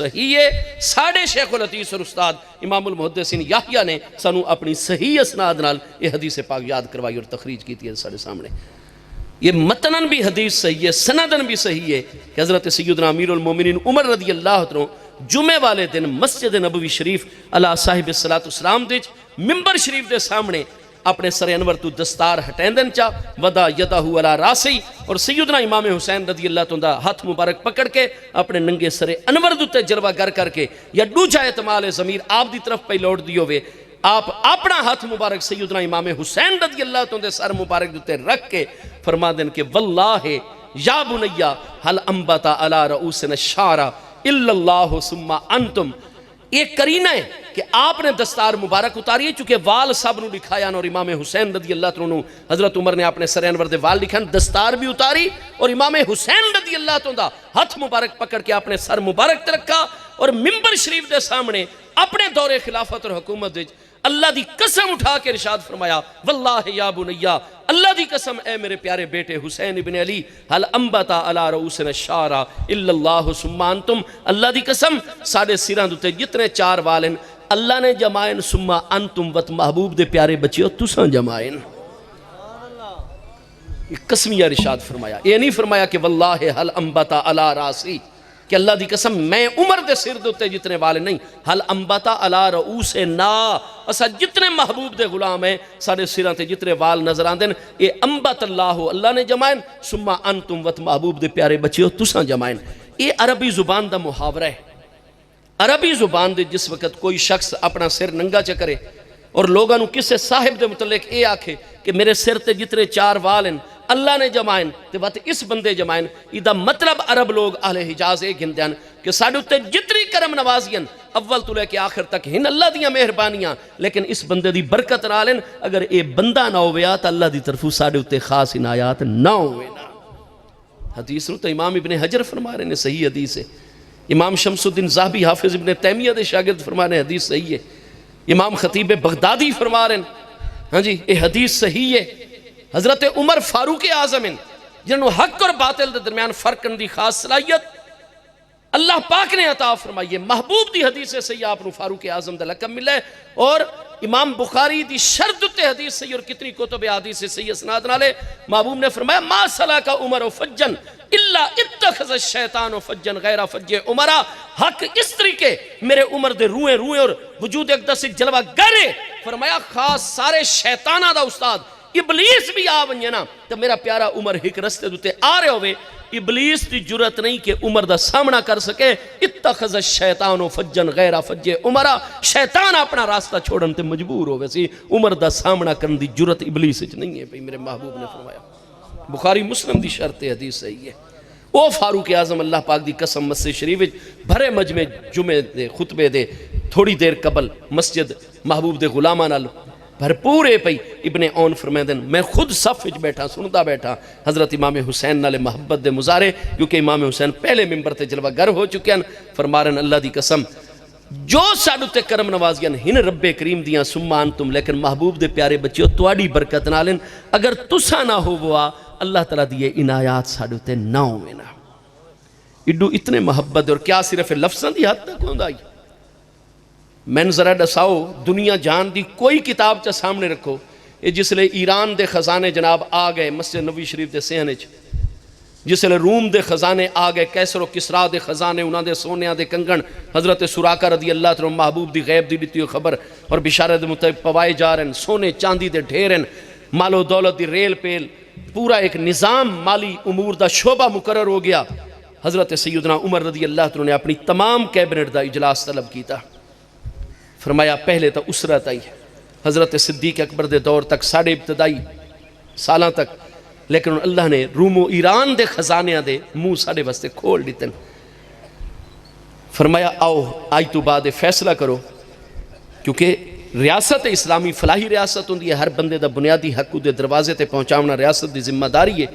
صحیح ہے ساڑھے شیخ الحدیث اور استاد امام المحدثین یحییٰ نے سانو اپنی صحیح اسناد نال یہ حدیث پاک یاد کروائی اور تخریج کی تھی سارے سامنے. یہ متنن بھی حدیث صحیح ہے، سندن بھی صحیح ہے کہ حضرت سیدنا امیر المومنین عمر رضی اللہ عنہ جمعے والے دن مسجد نبوی شریف علی صاحب الصلاۃ والسلام دے ممبر شریف دے سامنے اپنے سر انور تو دستار ہٹیندن چا ودا یدہ علی راسی اور سیدنا امام حسین رضی اللہ عنہ ہاتھ مبارک پکڑ کے اپنے ننگے سر انور دوتے جلوہ گر کر کے یا دوجا اعتمال ضمیر آپ دی طرف پہ لوٹ دیو وے آپ اپنا ہاتھ مبارک سیدنا امام حسین رضی اللہ عنہ سر مبارک دوتے رکھ کے فرما دیں کہ واللہ یا بنیا حل انبتا علی رؤوسنا الشعر الا اللہ ثم انتم. ایک کرینہ ہے کہ آپ نے دستار مبارک اتاری ہے چونکہ وال سب نو لکھایا اور امام حسین رضی اللہ عنہ حضرت عمر نے اپنے سر انور دے وال لکھا دستار بھی اتاری اور امام حسین رضی اللہ عنہ ہاتھ مبارک پکڑ کے اپنے سر مبارک تے رکھا اور ممبر شریف دے سامنے اپنے دور خلافت اور حکومت دے اللہ دی قسم اٹھا کے ارشاد فرمایا واللہ یا بنیا اللہ دی قسم اے میرے پیارے بیٹے حسین ابن علی حل انبتا علی رؤوسنا الشعر الا اللہ ثم انتم اللہ دی قسم ساڑھے سیران دوتے جتنے چار والن اللہ نے جمائن ثم انتم وط محبوب دے پیارے بچیو تساں جمائن. قسمیہ ارشاد فرمایا یہ نہیں فرمایا کہ واللہ حل انبتا علی راسی کہ اللہ دی قسم میں عمر دے سر دوتے جتنے والے نہیں حل انبتا علی رؤوسنا اسا جتنے محبوب دے غلام ہیں سارے سران تے جتنے وال نظر آن دیں اے انبت اللہ نے جمائن ثم انتم وط محبوب دے پیارے بچیو تساں جمائن. یہ عربی زبان دا محاورہ ہے. عربی زبان دے جس وقت کوئی شخص اپنا سر ننگا چکرے اور لوگاں کسے صاحب دے متعلق اے آکھے کہ میرے سر تے جتنے چار وال ہیں اللہ نے جمائن تے وقت اس بندے جمائن ایدہ مطلب عرب لوگ اہل حجاز ایک گھندیاں کہ ساڑھے تے جتنی کرم نوازیاں اول تو لے کے آخر تک ہن اللہ دیاں مہربانیاں لیکن اس بندے دی برکت نالن اگر اے بندہ نہ ہویا تو اللہ دی طرفو ساڑھے تے خاص عنایات نہ ہوئے نا. حدیث رو تو امام ابن حجر فرما رہے ہیں صحیح حدیث ہے. امام شمس الدین ذہبی حافظ ابن تیمیہ دے شاگرد فرما رہے ہیں حدیث صحیح ہے. امام خطیب بغدادی فرما رہے ہیں ہاں جی یہ حدیث صحیح ہے. حضرت عمر فاروق اعظم جنہوں حق اور باطل دے درمیان فرق کرنے دی خاص صلاحیت اللہ پاک نے عطا فرمائیے. محبوب دی حدیث سے صحیح آپ نے فاروق اعظم دا لقب ملے اور امام بخاری دی شرط تے حدیث صحیح اور کتنی کتب حدیث سے صحیح اسناد نالے محبوب نے فرمایا ما سلک عمر فجن الا اتخذ الشیطان فجن غیر فج عمرہ. حق اس طریقے میرے عمر دے روئے اور وجود اقدس ایک جلوہ گرے فرمایا خاص سارے شیطانہ دا استاد ابلیس بھی آونیا نا تو میرا پیارا عمر ہک رستے دوتے آ رہے ہوئے ابلیس دی جرت نہیں کہ عمر دا سامنا کر سکے. اتخذ الشیطان فجن غیر فج عمرہ شیطان اپنا راستہ چھوڑن تے مجبور ہوئے سی عمر دا سامنا کرن دی جرت ابلیس نہیں ہے. میرے محبوب نے فرمایا بخاری مسلم دی شرط حدیث صحیح ہے. او فاروق اعظم اللہ پاک دی قسم مسجد شریف بھرے مجمع جمعے دے خطبے دے تھوڑی دیر قبل مسجد محبوب دے غلامہ نال بھرپورے پئی ابن اون فرمیدن میں خود صف وچ بیٹھا سنتا بیٹھا حضرت امام حسین نالے محبت دے مظاہرے کیونکہ امام حسین پہلے ممبر تے جلوہ گر ہو چکے ہیں. فرما رہے ہیں اللہ دی قسم جو ساڑھو تے کرم نوازیاں ہن رب کریم دیاں ثم انتم لیکن محبوب دے پیارے بچیو تواڈی برکت نالن اگر تسا نہ ہووا اللہ تعالیٰ دیئے عنایات ساڑھو تے نہ ہوئے نا. اڈو اتنے محبت اور کیا صرف لفظاں دی حد تک ہوندہ آئی. میں نے ذرا ڈساؤ دنیا جان دی کوئی کتاب چا سامنے رکھو یہ جس لئے ایران دے خزانے جناب آ گئے مسجد نبوی شریف دے سینے جس لئے روم دے خزانے آ گئے کیسر و کسرا دے خزانے انہاں دے سونیاں دے کنگن حضرت سراقہ رضی اللہ عنہ محبوب دی غیب دی لیتی خبر اور بشارت مطابق پوائے جا رہے ہیں سونے چاندی دے ڈھیرن مال و دولت دی ریل پیل پورا ایک نظام مالی امور دا شعبہ مقرر ہو گیا. حضرت سیدنا عمر رضی اللہ عنہ نے اپنی تمام کیبنٹ دا اجلاس طلب کیتا. فرمایا پہلے تو اسرت آئی حضرت صدیق اکبر دے دور تک ساڑھے ابتدائی سالاں تک لیکن اللہ نے روم و ایران دے خزانیاں دے منہ ساڑھے واسطے کھول دیتے. فرمایا آؤ آج تو بعد فیصلہ کرو کیونکہ ریاست اسلامی فلاحی ریاست ہوندی ہے ہر بندے دا بنیادی حق دے دروازے تے پہنچاونا ریاست دی ذمہ داری ہے.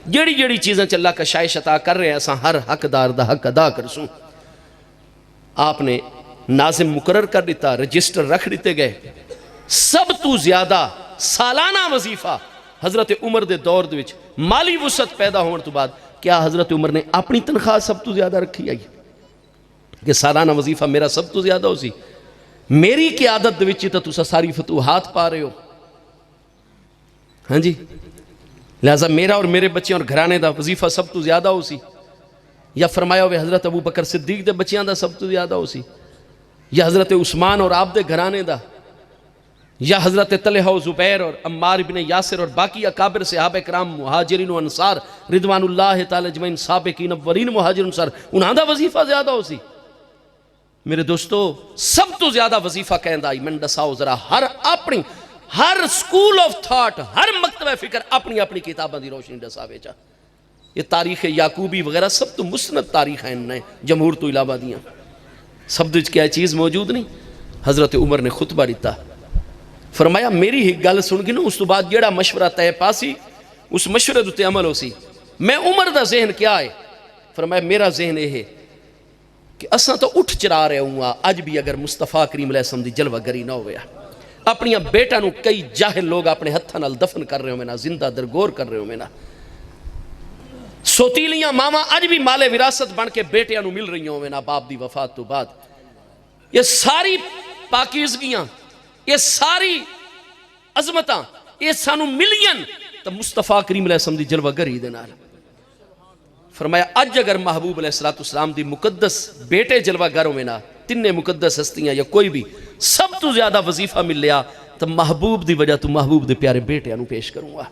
جڑی چیزیں اللہ کا شائش عطا کر رہے ہیں ایسا ہر حقدار دا حق ادا کر سوں. آپ نے ناظم مقرر کر دیتا رجسٹر رکھ دیتے گئے. سب تو زیادہ سالانہ وظیفہ حضرت عمر دے دور دے وچ مالی وسعت پیدا ہونے تو بعد کیا حضرت عمر نے اپنی تنخواہ سب تو زیادہ رکھی آئی کہ سالانہ وظیفہ میرا سب تو زیادہ ہو سی، میری قیادت دے وچ تے تساں ساری فتوحات پا رہے ہو، ہاں جی، لہذا میرا اور میرے بچے اور گھرانے دا وظیفہ سب تو زیادہ ہو سی، یا فرمایا ہوئے حضرت ابو بکر صدیق دے بچیاں دا سب تو زیادہ ہو سی، یا حضرت عثمان اور آپ دے گھرانے دا، یا حضرت طلحہ و زبیر اور عمار بن یاسر اور باقی اکابر صحابہ کرام مہاجرین و انصار رضوان اللہ تعالی اجمعین سابقین اولین مہاجر انصار انہاں دا وظیفہ زیادہ ہو سی۔ میرے دوستو سب تو زیادہ وظیفہ کہندہ آئی، من دساؤ ذرا ہر سکول آف تھاٹ، ہر مکتبہ فکر اپنی اپنی کتاباں دی روشنی دساوے چاہ، یہ تاریخ یعقوبی وغیرہ سب تو مسند تاریخ ہیں انہیں جمہور تو علاوہ دیاں، سب دج کیا چیز موجود نہیں۔ حضرت عمر نے خطبہ دیتا، فرمایا میری ہی گل سن گی نا، اس تو بعد جیڑا مشورہ تے پاسی اس مشورے دوتے عمل ہو سی۔ میں عمر دا ذہن کیا ہے؟ فرمایا میرا ذہن یہ ہے کہ اساں تو اٹھ چرا رہے ہوں اج بھی اگر مصطفیٰ کریم علیہ السلام دی جلوہ گری نہ ہویا، اپنی بیٹا نو کئی جاہل لوگ اپنے ہتھاں نال دفن کر رہے ہوں میں نا، زندہ درگور کر رہے ہوں میں نا، سوتیلیاں ماما اج بھی مال وراثت بن کے بیٹیاں نو مل رہی ہوں میں نا باپ دی وفات تو بعد۔ یہ ساری پاکیزگیاں، یہ ساری عظمتاں، یہ سانو ملین تو مصطفیٰ کریم علیہ السلام دی جلوہ گری دے نال۔ فرمایا اج اگر محبوب علیہ السلام دی مقدس بیٹے جلوہ گروں میں نا، تنے مقدس ہستیاں یا کوئی بھی سب تو زیادہ وظیفہ مل لیا تو محبوب دی وجہ تو محبوب دے پیارے بیٹے انو پیش کروں گا۔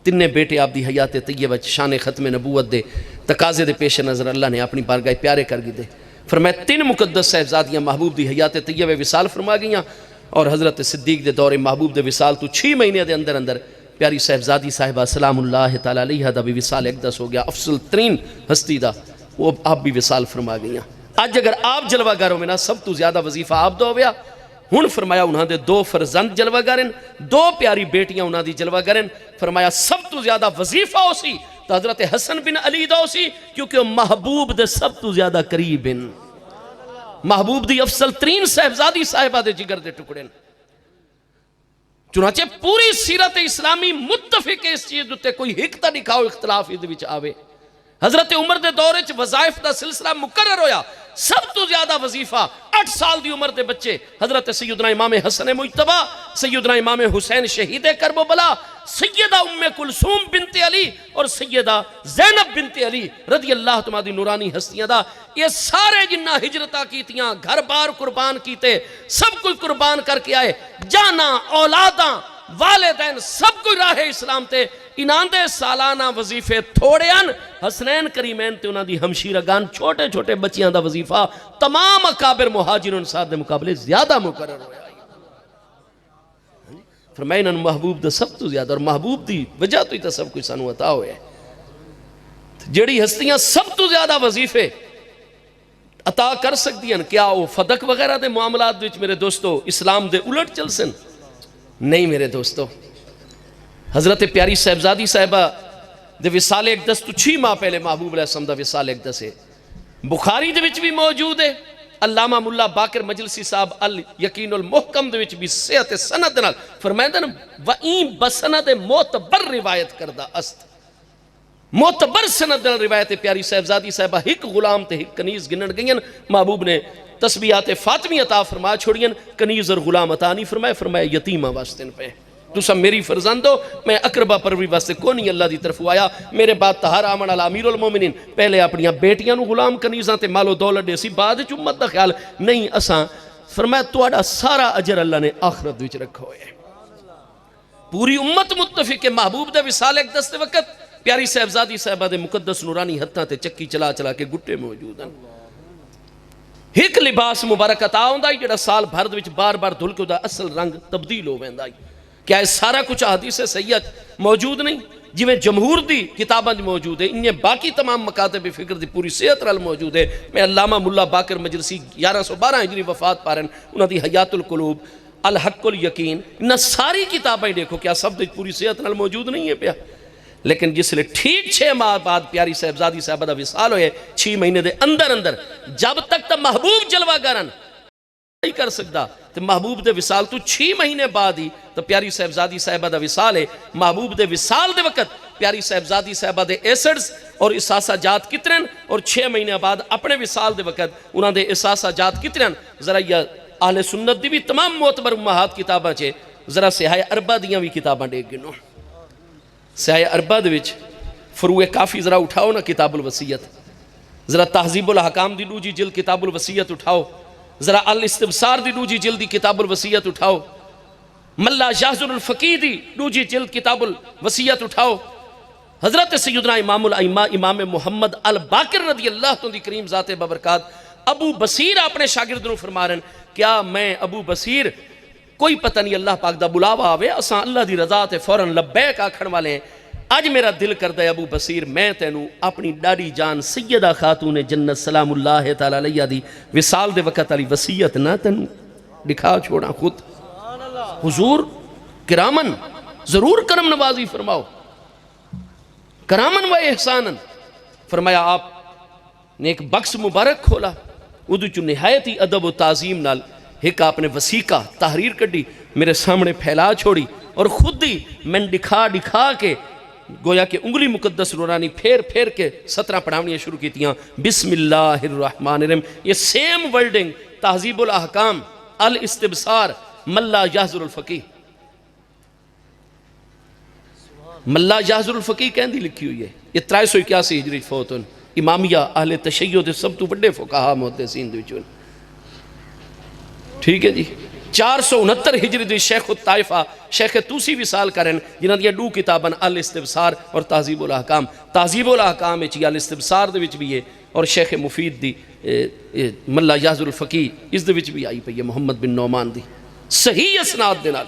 تنے بیٹے آپ دی حیات طیبہ شان ختم نبوت دے تقاضے دے پیش نظر اللہ نے اپنی بارگاہ پیارے کر گی دے۔ فرمایا 3 مقدس صاحبزادیاں محبوب دی حیات طیبہ وصال فرما گئیاں، اور حضرت صدیق دے دور محبوب دے وصال تو 6 مہینے دے اندر اندر پیاری صاحبزادی صاحبہ سلام اللہ تعالیٰ علیہ دا بھی وصال اقدس ہو گیا، افضل ترین ہستی دا وہ آپ بھی وصال فرما گئیاں۔ آج اگر آپ جلوہ گاروں میں نا سب تو زیادہ وظیفہ آپ دو ہویا، ہن فرمایا انہاں دے 2 فرزند جلوہ گارن، 2 پیاری بیٹیاں انہاں دی جلوہ گارن، فرمایا سب تو زیادہ وظیفہ ہو سی تو حضرت حسن بن علی دا ہو سی، کیونکہ وہ محبوب دے سب تو زیادہ قریب ہیں، محبوب دی افضل ترین صاحبزادی صاحبہ دے جگر دے ٹکڑیں۔ چنانچہ پوری سیرت اسلامی متفق اس چیز دوتے کوئی حکتہ دکھاؤ اختلاف اس وچ آوے۔ حضرت عمر دے دورے چ وظائف دا سلسلہ مقرر ہویا، سب تو زیادہ وظیفہ 8 سال دی عمر دے بچے حضرت سیدنا امام حسن مجتبی، سیدنا امام حسین شہید کربلا، سیدہ ام کلثوم بنت علی اور سیدہ زینب بنت علی رضی اللہ تعالیٰ دی نورانی ہستیاں دا، یہ سارے جنہ ہجرتہ کیتیاں، گھر بار قربان کیتے، سب کوئی قربان کر کے آئے، جانا اولاداں والدین سب کوئی راہ اسلام تے، انہاں دے سالانہ وظیفے تھوڑے ان، حسنین کریمین تے انہاں دی ہمشیرگان چھوٹے چھوٹے بچیاں دا وظیفہ تمام اکابر مہاجر انصار دے مقابلے زیادہ مقرر ہویا۔ فرمایا انہاں محبوب دا سب تو زیادہ، اور محبوب دی وجہ تو ہی تا سب کوئی سانو عطا ہوئے، جڑی ہستیاں سب تو زیادہ وظیفے عطا کر سکتی ہیں، کیا وہ فدق وغیرہ دے معاملات وچ میرے دوستو اسلام دے الٹ چل سن؟ نہیں میرے دوستو، حضرت پیاری صاحبزادی صاحبہ دے وصال اقدس تو 6 ماہ پہلے محبوب علیہ السلام دا وصال اقدس ہے، بخاری دے وچ بھی موجود ہے، علامہ ملا باقر مجلسی صاحب الیقین المحکم دے وچ بھی صحت سند نال فرمائندہ نا وَإِن بسند معتبر روایت کردہ است، معتبر سند نال روایت پیاری صاحبزادی صاحبہ ہک غلام تے ہک کنیز گنن گئین، محبوب نے تسبیحات فاطمی عطا فرما چھوڑین، کنیز اور غلام عطا نہیں فرمائے، فرمایا یتیمہ واسطے پہ تو سب میری فرزند ہو، میں اقربہ پروری واسطے کونی اللہ دی طرف آیا، میرے بعد تہار آمن علی امیر المومنین، پہلے اپنیاں بیٹیاں نو غلام کنیزاں تے مال و دولت دے سی، بعد امت دا خیال نہیں اساں، فرمایا تواڈا سارا اجر اللہ نے آخرت وچ رکھا ہوئے۔ پوری امت متفق ہے، محبوب دے وصال اقدس دے وقت پیاری صاحبزادی صاحبہ دے مقدس نورانی ہتھاں تے چکی چلا چلا کے گٹے موجود ہیں، ایک لباس مبارک عطا ہوندا ہے جڑا سال بھر دے وچ بار بار دھل کے دا اصل رنگ تبدیل ہو ویندا ہے۔ کیا یہ سارا کچھ حدیث سید موجود نہیں؟ جی میں جمہور دی کتاباں موجود ہے، انہیں باقی تمام مکاتب فکر دی پوری صحت رل موجود ہے۔ میں علامہ ملا باقر مجلسی 1112 ہجری وفات پارن، انہاں دی حیات القلوب، الحق الیقین، انہاں ساری کتابیں دیکھو، کیا سب دی پوری صحت رل موجود نہیں ہے پیا؟ لیکن جس لئے ٹھیک 6 ماہ بعد پیاری صاحبزادی صاحبہ دا وصال ہوئے، 6 مہینے دے اندر اندر جب تک تا محبوب جلوہ گرن نہیں کر سکتا، تو محبوب دے وصال تو 6 مہینے بعد ہی تو پیاری صاحبزادی صاحبہ دا وصال ہے، محبوب دے وصال دے وقت پیاری صاحبزادی صاحبہ دے ایسڈز اور احساسہ جات کتنے ہیں اور 6 مہینے بعد اپنے وصال دے وقت انہاں دے احساسہ جات کتنے ہیں. ذرا یہ اہل سنت دی بھی تمام معتبر امہات کتاباں چے ذرا سیاہ اربع دیاں بھی کتاباں ڈیکھ گنو. سیاہ اربع دے وچ فروع کافی ذرا اٹھاؤ نا کتاب الوصیت, ذرا تہذیب الاحکام دی دوجی جلد کتاب الوصیت اٹھاؤ, ذرا الاستبصار دی دوجی جلد دی کتاب الوصیت اٹھاؤ, ملا یحزن الفقی دی دوجی جلد کتاب الوصیت اٹھاؤ. حضرت سیدنا امام الائمہ امام محمد الباقر رضی اللہ تو دی کریم ذات ببرکات ابو بصیر اپنے شاگرد نو فرما رہے ہیں کیا میں ابو بصیر کوئی پتہ نہیں اللہ پاک دا بلاوا آوے اساں اللہ دی رضا تے فوراً لبیک آکھن والے ہیں. آج میرا دل کردہ ہے ابو بصیر میں تینوں اپنی ڈاڑی جان سیدہ خاتون جنت سلام اللہ تعالیٰ علیہ دی وصال دے وقت علی وصیت نہ تینوں دکھا چھوڑا خود. حضور کرامن ضرور کرم نوازی فرماؤ, کرامن و احسانن. فرمایا آپ نے ایک بکس مبارک کھولا, ادھو چو نہایت ہی ادب و تعظیم نال ایک آپ نے وسیقہ تحریر کردی میرے سامنے پھیلا چھوڑی اور خود ہی میں دکھا کے گویا کہ انگلی مقدس رونانی پھیر کے 17 پڑھاونیاں شروع کی تیاں. بسم اللہ الرحمن الرحیم. یہ سیم ورڈنگ تہذیب الاحکام الاستبصار ملا یحزن الفقی, ملا یحزن الفقی کہندی لکھی ہوئی ہے. یہ 381 ہجری فوت ہوئے, امامیہ اہل تشیع دے سب تو بڑے فقہا محدثین دے وچوں. ٹھیک ہے جی. 469 ہجری دی شیخ الطائفہ شیخ توسی وصال کرن جنہاں دیا 2 کتاباں الاستبصار اور تہذیب الاحکام. تہذیب الاحکام وچ یا الاستبصار دے وچ بھی ہے اور شیخ مفید دی ملا یحزن الفقی اس دے وچ بھی آئی پئی ہے محمد بن نعمان دی صحیح اسناد دے نال.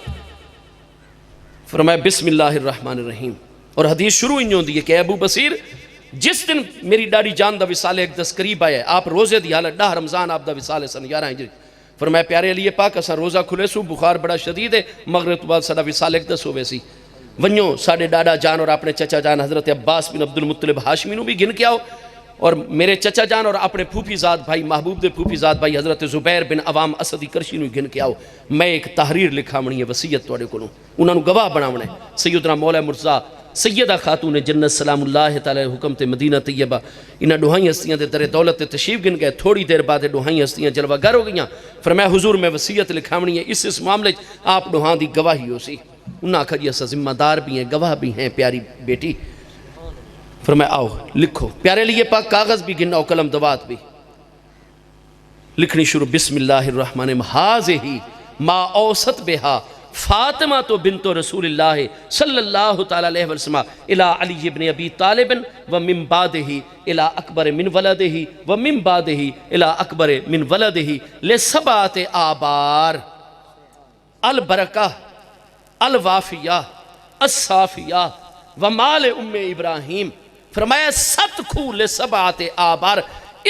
فرمایا بسم اللہ الرحمن الرحیم اور حدیث شروع انجوں دی ہے کہ ابو بصیر جس دن میری ڈاڑی جان دا وصال 1 قریب آیا ہے آپ روزے دی حالت 10 رمضان آپ دا وصال سن 11 ہجری. فرمایا پیارے علی پاک اساں روزہ کھلے سو بخار بڑا شدید ہے مغرب تو بعد ساڈا وصال 1 ہوئے سی ونجو ساڈے ڈاڈا جان اور اپنے چچا جان حضرت عباس بن عبد المطلب ہاشمی نو بھی گن کے آؤ اور میرے چچا جان اور اپنے پھوپھی زاد بھائی محبوب دے پھوپھی زاد بھائی حضرت زبیر بن عوام اسدی کرشی نو گن کے آؤ. میں ایک تحریر لکھا منی ہے وصیت توڑے کو انہاں نو گواہ بناونا ہے. سیدنا مولا مرزا سیدہ خاتون جنت سلام اللہ تعالی حکم تے مدینہ طیبہ انہاں ڈوہائیں ہستیاں دے در دولت تے تشریف گن گئے. تھوڑی دیر بعد ڈوہائیں ہستیاں جلوہ گر ہو گئیاں. فرمایا حضور میں وصیت لکھاونی ہے اس معاملے آپ ڈوہاں دی گواہی ہو سی. انہاں کہا جی اسا ذمہ دار بھی ہیں گواہ بھی ہیں پیاری بیٹی. فرمایا آؤ لکھو. پیارے لیے پاک کاغذ بھی گننا قلم دوات بھی لکھنی شروع. بسم اللہ الرحمن الرحیم. ہذہ ما اوصت بہا فاطمہ تو بنت رسول اللہ صلی اللہ تعالی علیہ وسلم الى علی بن ابی طالب ومن بعدہ الى اکبر من ولدہ ومن بعدہ الى اکبر من ولدہ لسبعۃ آبار البرکہ الوافیہ الصافیہ ومال ام ابراہیم. فرمایا 7 کھو لسبعۃ آبار.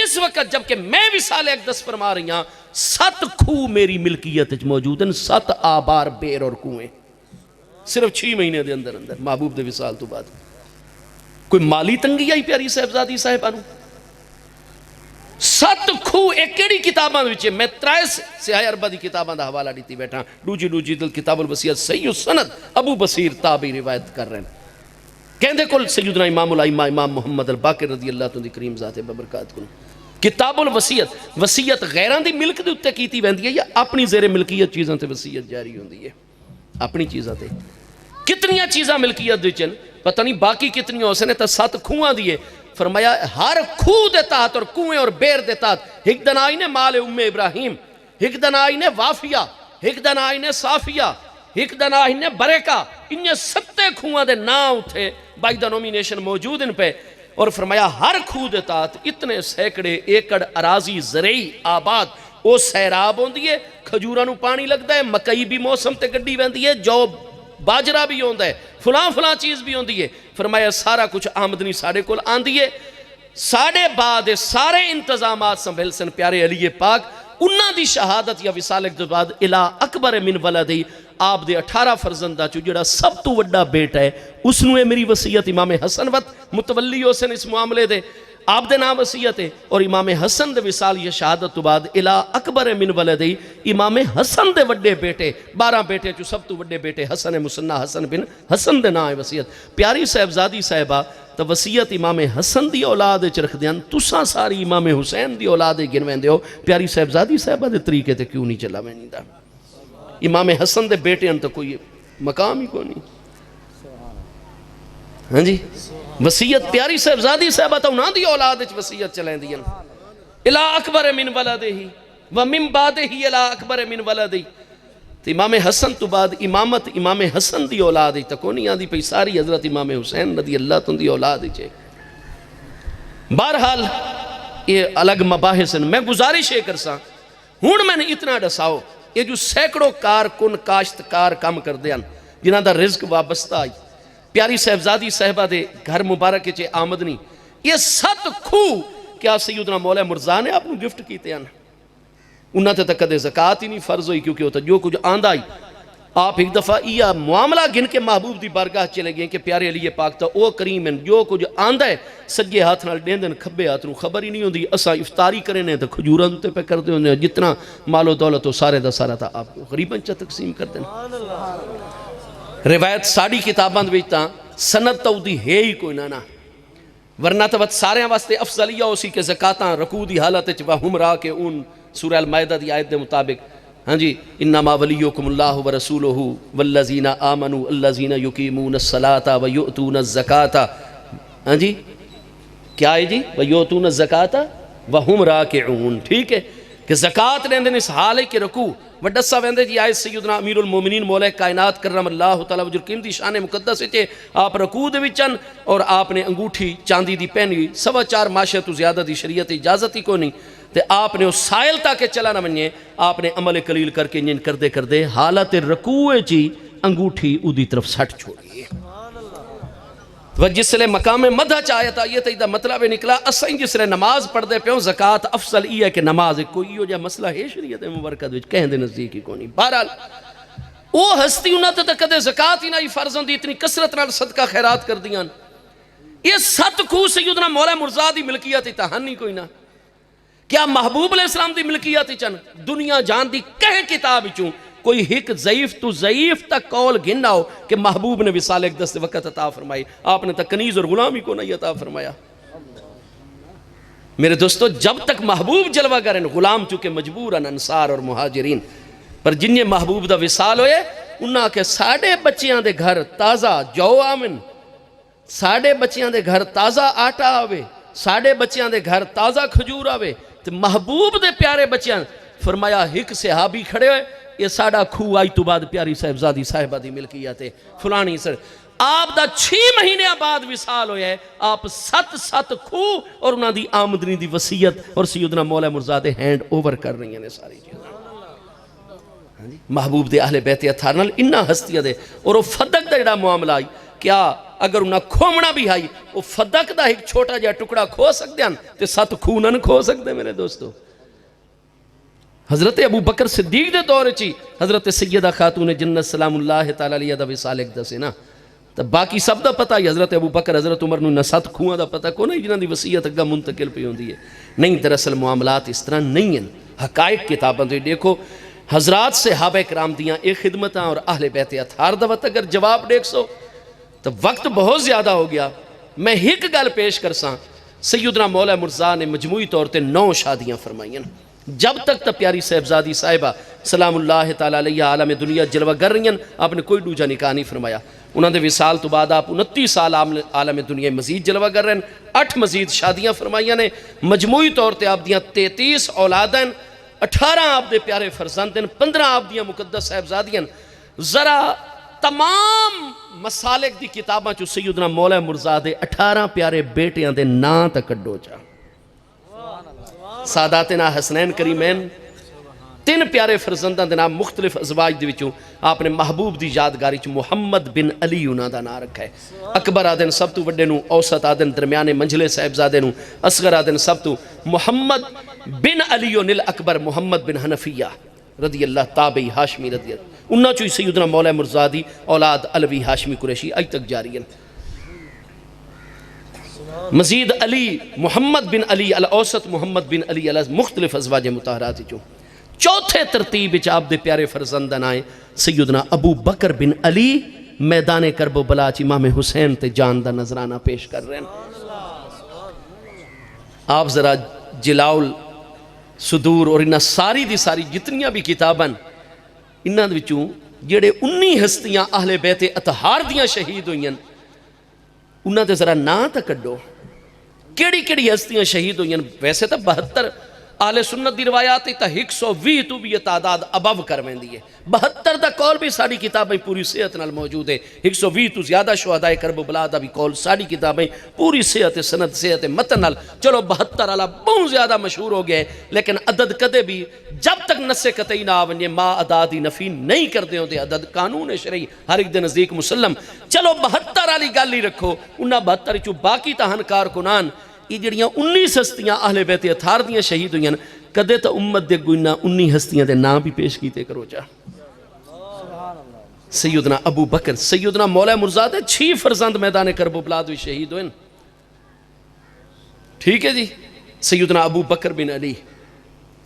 اس وقت جب کہ میں وصال 1 فرما رہی ہاں 7 کھو میری ملکیت موجود ہیں. 7 آبار بیر اور کنویں صرف 6 مہینے دے اندر محبوب دے وصال تو بعد. کوئی مالی تنگی آئی پیاری صاحبزادی صاحبانو؟ 7 کھو ایک کیڑی کتاباں وچے میں 3 سیاہ اربع دی کتاباں دا حوالہ دیتی بیٹھا. دوجی دل کتاب الوصیت صحیح السند ابو بصیر تابعی روایت کر رہے ہیں. کہندے کل سیدنا امام الائمہ امام محمد الباقر رضی اللہ تعالیٰ کریم ذات ببرکات کو. کتاب الوصیت وصیت غیران دی ملک دے اتے کیتی ویندی ہے یا اپنی زیر ملکیت چیزاں تے وصیت جاری ہوندی ہے؟ اپنی چیزاں تے کتنیاں چیزاں ملکیت دے چن پتہ نہیں باقی کتنی ہو سنے تا 7 کھوئاں دیئے. فرمایا ہر کھو دے تحت اور کنویں اور بیر دے تحت ایک دن آئی نے مال ام ابراہیم, ایک دن آئی نے وافیہ, ایک دن آئی نے صافیہ, ایک دن آئی نے برکہ. انہیں 7 کھوئاں دے نام تھے بائی دا نومینیشن موجود ان پہ. اور فرمایا ہر کھو دے تحت اتنے سینکڑے ایکڑ اراضی زرعی آباد او سیراب ہوندی ہے. کھجوراں نو پانی لگدا ہے, مکئی بھی موسم تے گڈی ویندی ہے, جو باجرہ بھی ہوندا ہے, فلاں چیز بھی ہوندی ہے. فرمایا سارا کچھ آمدنی ساڑے کول آندی ہے. ساڑے بعد سارے انتظامات سنبھل سن پیارے علی پاک. انہاں دی شہادت یا وصال کے بعد الہ اکبر من ولدی آپ دے 18 فرزندہ چو جڑا سب تو وڈا بیٹا ہے اس نوے میری وصیت امام حسن وقت متولی ہو سن اس معاملے دے. آپ دے نام وصیت ہے، اور امام حسن دے وصال یہ شہادت تو بعد الا اکبر من ولدی، امام حسن دے وڈے بیٹے 12 بیٹے چو سب تو وڈے بیٹے حسن مسنہ حسن بن حسن دے نام وصیت۔ پیاری صاحبزادی صاحبہ تو وصیت امام حسن دی اولاد وچ رکھ دیاں، تساں ساری امام حسین دی اولاد گنویندے ہو، پیاری صاحبزادی صاحبہ دے طریقے تے کیوں نہیں چلا وینی دا؟ امام حسن دے بیٹے ان تو کوئی مقام ہی کو نہیں۔ ہاں جی وصیت پیاری صاحبزادی صاحبہ تو انہاں دی اولاد وچ وصیت چلیں دیاں، الا اکبر من ولدہ ومن بعدہ الا اکبر من ولدہ۔ تو امام حسن تو بعد امامت امام حسن دی اولاد تو کونی آدھی پئی ساری حضرت امام حسین رضی اللہ تن دی اولاد چھے۔ بہرحال یہ الگ مباحث ہیں، میں گزارش ہے کرساں ہون میں نے اتنا ڈساؤ یہ جو سینکڑوں کارکن کاشتکار کام کر دیاں جنہاں دا رزق وابستہ آئی، پیاری صاحبزادی صاحبہ دے گھر مبارک چے آمدنی، یہ 7 کھو کیا سیدنا مولا مرزا نے آپ نے گفٹ کیتے ہیں، انہاں تے تک کدے زکاة ہی نہیں فرض ہوئی، کیونکہ ہوتا جو کچھ آندہ آئی۔ آپ ایک دفعہ یہ معاملہ گن کے محبوب دی بارگاہ چلے گئے کہ پیارے علی پاک تا او کریم ہیں، جو کچھ آندہ ہے سجے ہاتھ نال دین دن کھبے ہاتھ نو خبر ہی نہیں ہوندی، اسا افطاری کرنے تو کھجوراں تے پہ کر دے ہوندے، جتنا مال و دولت ہو سارے دا سارا تھا آپ کو غریباں چا تقسیم کر دینا۔ روایت ساڑی کتاباں دویتا سند تو دی ہے ہی کوئی نانا، ورنہ تو سارے واسطے افضلیہ اسی کے زکاتاں رکوع دی حالت وہم را کے اون سورہ المائدہ دی آیت دے مطابق، ہاں جی انما ولیکم اللہ ورسولہ والذین آمنوا الذین یقیمون الصلاۃ ویؤتون الزکاۃ، ہاں جی کیا ہے جی ویؤتون الزکاۃ وہم راکعون، ٹھیک ہے کہ زکاة لیندن اس حال ہے کہ رکوع وڈسا ویندے جی آئے سیدنا امیر المومنین مولا کائنات کرم اللہ تعالیٰ وجر قیمتی شان مقدس ہے آپ رکوع دے وچن اور آپ نے انگوٹھی چاندی دی پہنی 4.25 ماشے تو زیادہ دی شریعت اجازت ہی کو نہیں، تے آپ نے اس سائل تاکہ چلا نہ منیے، آپ نے عمل قلیل کر کے انجن کر دے حالت رکوع چی انگوٹھی او دی طرف سٹ چھوڑی ہے۔ و جس لئے مقام مدہ چاہیا تھا یہ تیدہ مطلب نکلا اسائیں جس لئے نماز پڑھ دے پیوں زکاة افضل ای ہے کہ نماز کوئی ہو جا مسئلہ ہے شریعت مبارکہ دوچ کہیں دے نزدیکی کو نہیں۔ بہرحال او ہستی انہاں تے کدے زکاة ہی نہ فرضاں دی اتنی کثرت نال صدقہ خیرات کر دیاں، یہ 7 کھو سیدنا مولا مرزا دی ملکیت تا ہن نہیں کوئی نہ، کیا محبوب علیہ السلام دی ملکیت چن دنیا جان دی کہے کتاب چوں کوئی ہک ضعیف تو ضعیف تک قول گھننا ہو کہ محبوب نے وصال اقدس وقت عطا فرمائی، آپ نے تک کنیز اور غلامی کو نہیں عطا فرمایا۔ میرے دوستو جب تک محبوب جلوہ گرن غلام چونکہ مجبورن انصار اور مہاجرین، پر جنہیں محبوب دا وصال ہوئے انہاں کے ساڑھے بچیاں دے گھر تازہ جو آمن، ساڑھے بچیاں دے گھر تازہ آٹا آوے، ساڑھے بچیاں دے گھر تازہ کھجور آوے، تو محبوب دے پیارے بچیاں فرمایا ہک صحابی کھڑے ہوئے یہ ساڑھا کھو آئی تو بعد پیاری صاحبزادی صاحبہ دی ملکیت ہے فلانی سر، آپ دا 6 مہینے بعد وصال ہویا ہے، آپ 7 کھو اور انہاں دی آمدنی دی وصیت اور سیدنا مولا مرزا دے ہینڈ اوور کر رہی ہیں ساری چیزیں۔ محبوب دے اہل بیت اطہار نال انہا ہستیاں دے اور وہ فدق دا جڑا معاملہ آئی، کیا اگر انہاں کھومنا بھی آئی وہ فدق دا ایک چھوٹا جا ٹکڑا کھو سکتے ہیں تے 7 کھو نہ کھو سکتے میرے دوستو۔ حضرت ابو بکر صدیق دے دور چی حضرت سیدہ خاتون جنت سلام اللہ تعالیٰ علیہ دا وصال اقدس ہے نا، تو باقی سب دا پتہ ہے حضرت ابو بکر حضرت عمر نو 7 کھوئاں دا پتہ کو نہیں جنہاں دی وصیت اگا منتقل پہ ہوندی ہے، نہیں دراصل معاملات اس طرح نہیں ہیں، حقائق کتاباں تو دیکھو حضرات صحابہ کرام دیاں ایک خدمتاں اور اہل بیت اطہار دا وقت اگر جواب دیکھ سو تو وقت بہت زیادہ ہو گیا، میں ایک گل پیش کرساں، سیدنا مولا مرزا نے مجموعی طور تے 9 شادیاں فرمائیں، جب تک تا پیاری صاحبزادی صاحبہ سلام اللہ تعالیٰ علیہ عالم دنیا جلوہ گر رہی ہیں، آپ نے کوئی دوجہ نکاح نہیں فرمایا، انہوں نے وصال تو بعد آپ 29 سال عالم دنیا مزید جلوہ گر رہے ہیں، 8 مزید شادیاں فرمائیاں نے، مجموعی طور تے آپ دیاں 33 اولادیں، 18 آپ دے پیارے فرزند ہیں، 15 آپ دیاں مقدس صاحبزادیاں، ذرا تمام مسالک دی کتاباں چو سیدنا مولا مرزا دے 18 پیارے بیٹیاں دے نام تک کڈو چاہ، ساداتنا حسنین کریمین 3 پیارے فرزندان دے نام مختلف ازواج دے وچوں آپ نے محبوب دی یادگاری چ محمد بن علی انہاں دا نام رکھا ہے، اکبر آدن سب تو وڈے نو، اوسط آدن درمیانے منجلے صاحبزادے نو، اصغر آدن سب تو محمد بن علی اکبر محمد بن حنفیہ رضی اللہ تابعی ہاشمی رضی اللہ، انہاں چوئی سیدنا مولا مرزا دی اولاد علوی ہاشمی قریشی اج تک جاری ہیں۔ مزید علی محمد بن علی الاوسط محمد بن علی علیہ مختلف ازواج مطہرات جو چوتھے ترتیب وچ آپ دے پیارے فرزندان آئے سیدنا ابو بکر بن علی میدان کرب و بلا چ امام حسین تے جان دا نظرانہ پیش کر رہے ہیں۔ آپ ذرا جلاؤ صدور اور انہاں ساری دی ساری جتنیاں بھی کتاباں انہاں وچوں جڑے 19 ہستیاں اہل بیت اطہار دیاں شہید ہوئیں انہاں دے ذرا نا تا کڈو کیڑی کیڑی ہستیاں شہید ہوئیں۔ ویسے تا 72 اہل سنت دی روایات تا 120 تو بھی یہ تعداد ابو کرویں دیئے 72 دا کول بھی ساری کتابیں پوری صحت نال موجود ہے 120 تو زیادہ شہداء کرب و بلا دا بھی کول ساری کتابیں پوری صحت سند صحت متن نال چلو 72 والا بہت زیادہ مشہور ہو گئے لیکن عدد کدے بھی جب تک نص قطعی نہ آونجے ما عدادی نفی نہیں کردے ہوندے عدد قانون شرعی ہر ایک دے نزدیک مسلم چلو 72 والی گل ہی رکھو انہاں 72 چوں باقی تہن کارکنان یہ جڑیاں 19 ہستیاں اہل بیت اطہار دیاں شہید ہوئیں کدے تا امت دے گوئنا 19 ہستیاں دے نام بھی پیش کیتے کرو جا۔ سیدنا ابو بکر سیدنا مولا مرزاد 6 فرزند میدان کرب و بلا دوی شہید ہوئیں ٹھیک ہے جی۔ سیدنا ابو بکر بن علی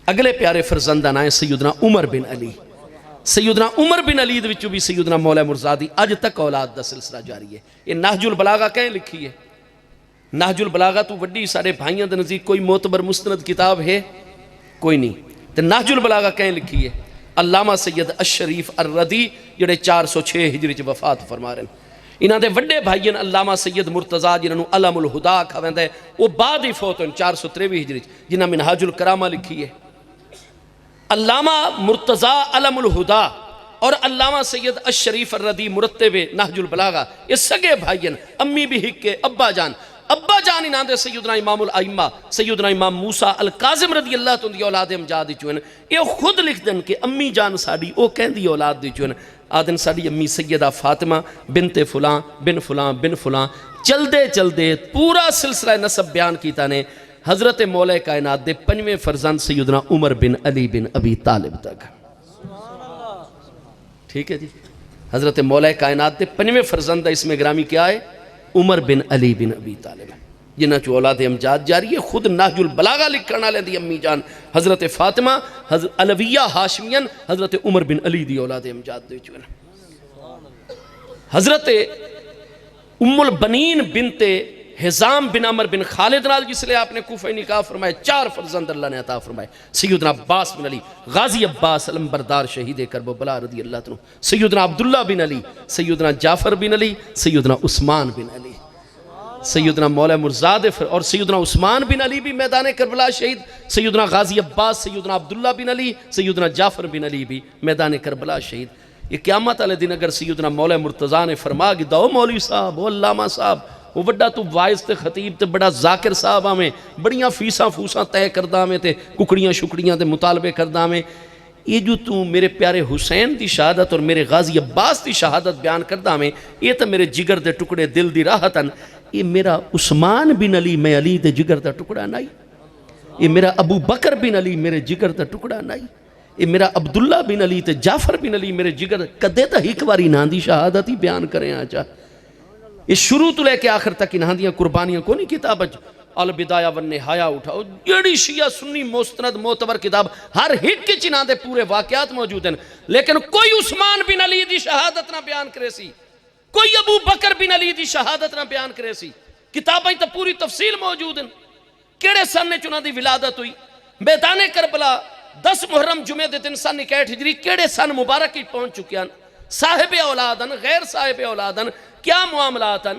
اگلے پیارے فرزندان آئے سیدنا عمر بن علی سیدنا عمر بن علی دوچو بھی سیدنا مولا مرزادی اج تک اولاد دا سلسلہ جاری ہے۔ یہ نہج البلاغہ کہیں لکھی ہے؟ نہج البلاغہ تو وڈی سارے بھائیاں دے نزدیک کوئی معتبر مستند کتاب ہے کوئی نہیں تو نہج البلاغہ کہیں لکھی ہے؟ علامہ سید الشریف الردی جڑے 406 ہجری چ وفات فرما رہے ہیں۔ انہاں دے وڈے بھائیاں علامہ سید مرتضیٰ جنہوں علم الہدا کھویں دے وہ بعد ہی فوت ہوئے 423 ہجری جنہاں منہاج الکرامہ لکھی ہے۔ علامہ مرتضیٰ علم الہدا اور علامہ سید الشریف الردی مرتب نہج البلاغہ یہ سگے بھائیاں امی بھی ہکے ابا جان انہاں دے سیدنا امام الائمہ سیدنا امام موسیٰ القاظم رضی اللہ تن دی اولاد امجاد دی چوئن یہ خود لکھ دن کہ امی جان ساڑی او کہن دی اولاد دی چوئن آدن ساڑی امی سیدہ فاطمہ بنت فلان بن فلان بن فلان چل دے پورا سلسلہ نسب بیان کیتا نے حضرت مولا کائنات دے 5ویں فرزند سیدنا عمر بن علی بن ابی طالب تک ٹھیک ہے جی۔ حضرت مولا کائنات دے 5ویں فرزند اس میں گرامی کیا ہے؟ عمر بن علی بن ابی طالب جنہاں چو اولاد امجاد جاری ہے۔ خود نہج البلاغہ لکھنا لیں دی امی جان حضرت فاطمہ علویہ ہاشمین حضرت عمر بن علی دی اولاد امجاد دے چوئن۔ حضرت ام البنین بنت حزام بن عمر بن خالد نال جس لئے آپ نے کوفہ نکاح فرمائے 4 فرزند اللہ نے عطا فرمائے۔ سیدنا عباس بن علی غازی عباس علمبردار شہید کرب و بلا رضی اللہ عنہ، سیدنا عبداللہ بن علی، سیدنا جعفر بن علی، سیدنا عثمان بن علی، سیدنا مولا مرزاد اور سیدنا عثمان بن علی بھی میدان کربلا شہید، سیدنا غازی عباس، سیدنا عبداللہ بن علی، سیدنا جعفر بن علی بھی میدان کربلا شہید۔ یہ قیامت والے دن اگر سیدنا مولا مرتضیٰ نے فرما کہ دو مولوی صاحب وہ علامہ صاحب وہ بڑا تو وائز تے خطیب تے بڑا ذاکر صاحب ہمیں بڑیاں فیساں فوساں طے کردہ میں تے ککڑیاں شکڑیاں تے مطالبے کردہ میں یہ جو تو میرے پیارے حسین دی شہادت اور میرے غازی عباس دی شہادت بیان کردہ میں یہ تو میرے جگر دے ٹکڑے دل دی راحتن یہ میرا عثمان بن علی میں علی دے جگر دا ٹکڑا نہیں، یہ میرا ابو بکر بن علی میرے جگر دا ٹکڑا نہیں، یہ میرا عبداللہ بن علی تے جعفر بن علی میرے جگر کدے تا ایک واری ناندی شہادت ہی بیان کریں آجا۔ یہ شروع تو لے کے آخر تک انہاں دیاں قربانیاں کو نہیں کتاب البدایہ والنہایہ اٹھاؤ جڑی شیعہ سنی مستند معتبر کتاب ہر ایک کے چناں دے پورے واقعات موجود ہیں لیکن کوئی عثمان بن علی دی شہادت نہ بیان کرے سی، کوئی ابو بکر بن علی دی شہادت نہ بیان کرے سی۔ کتابیں تو پوری تفصیل موجود ہیں کیڑے سن نے چناں دی ولادت ہوئی میدان کربلا 10 محرم جمعہ دے دن سن 61 ہجری کیڑے سن مبارک ہی پہنچ چکے ہیں، صاحب اولادن غیر صاحب اولادن کیا معاملاتن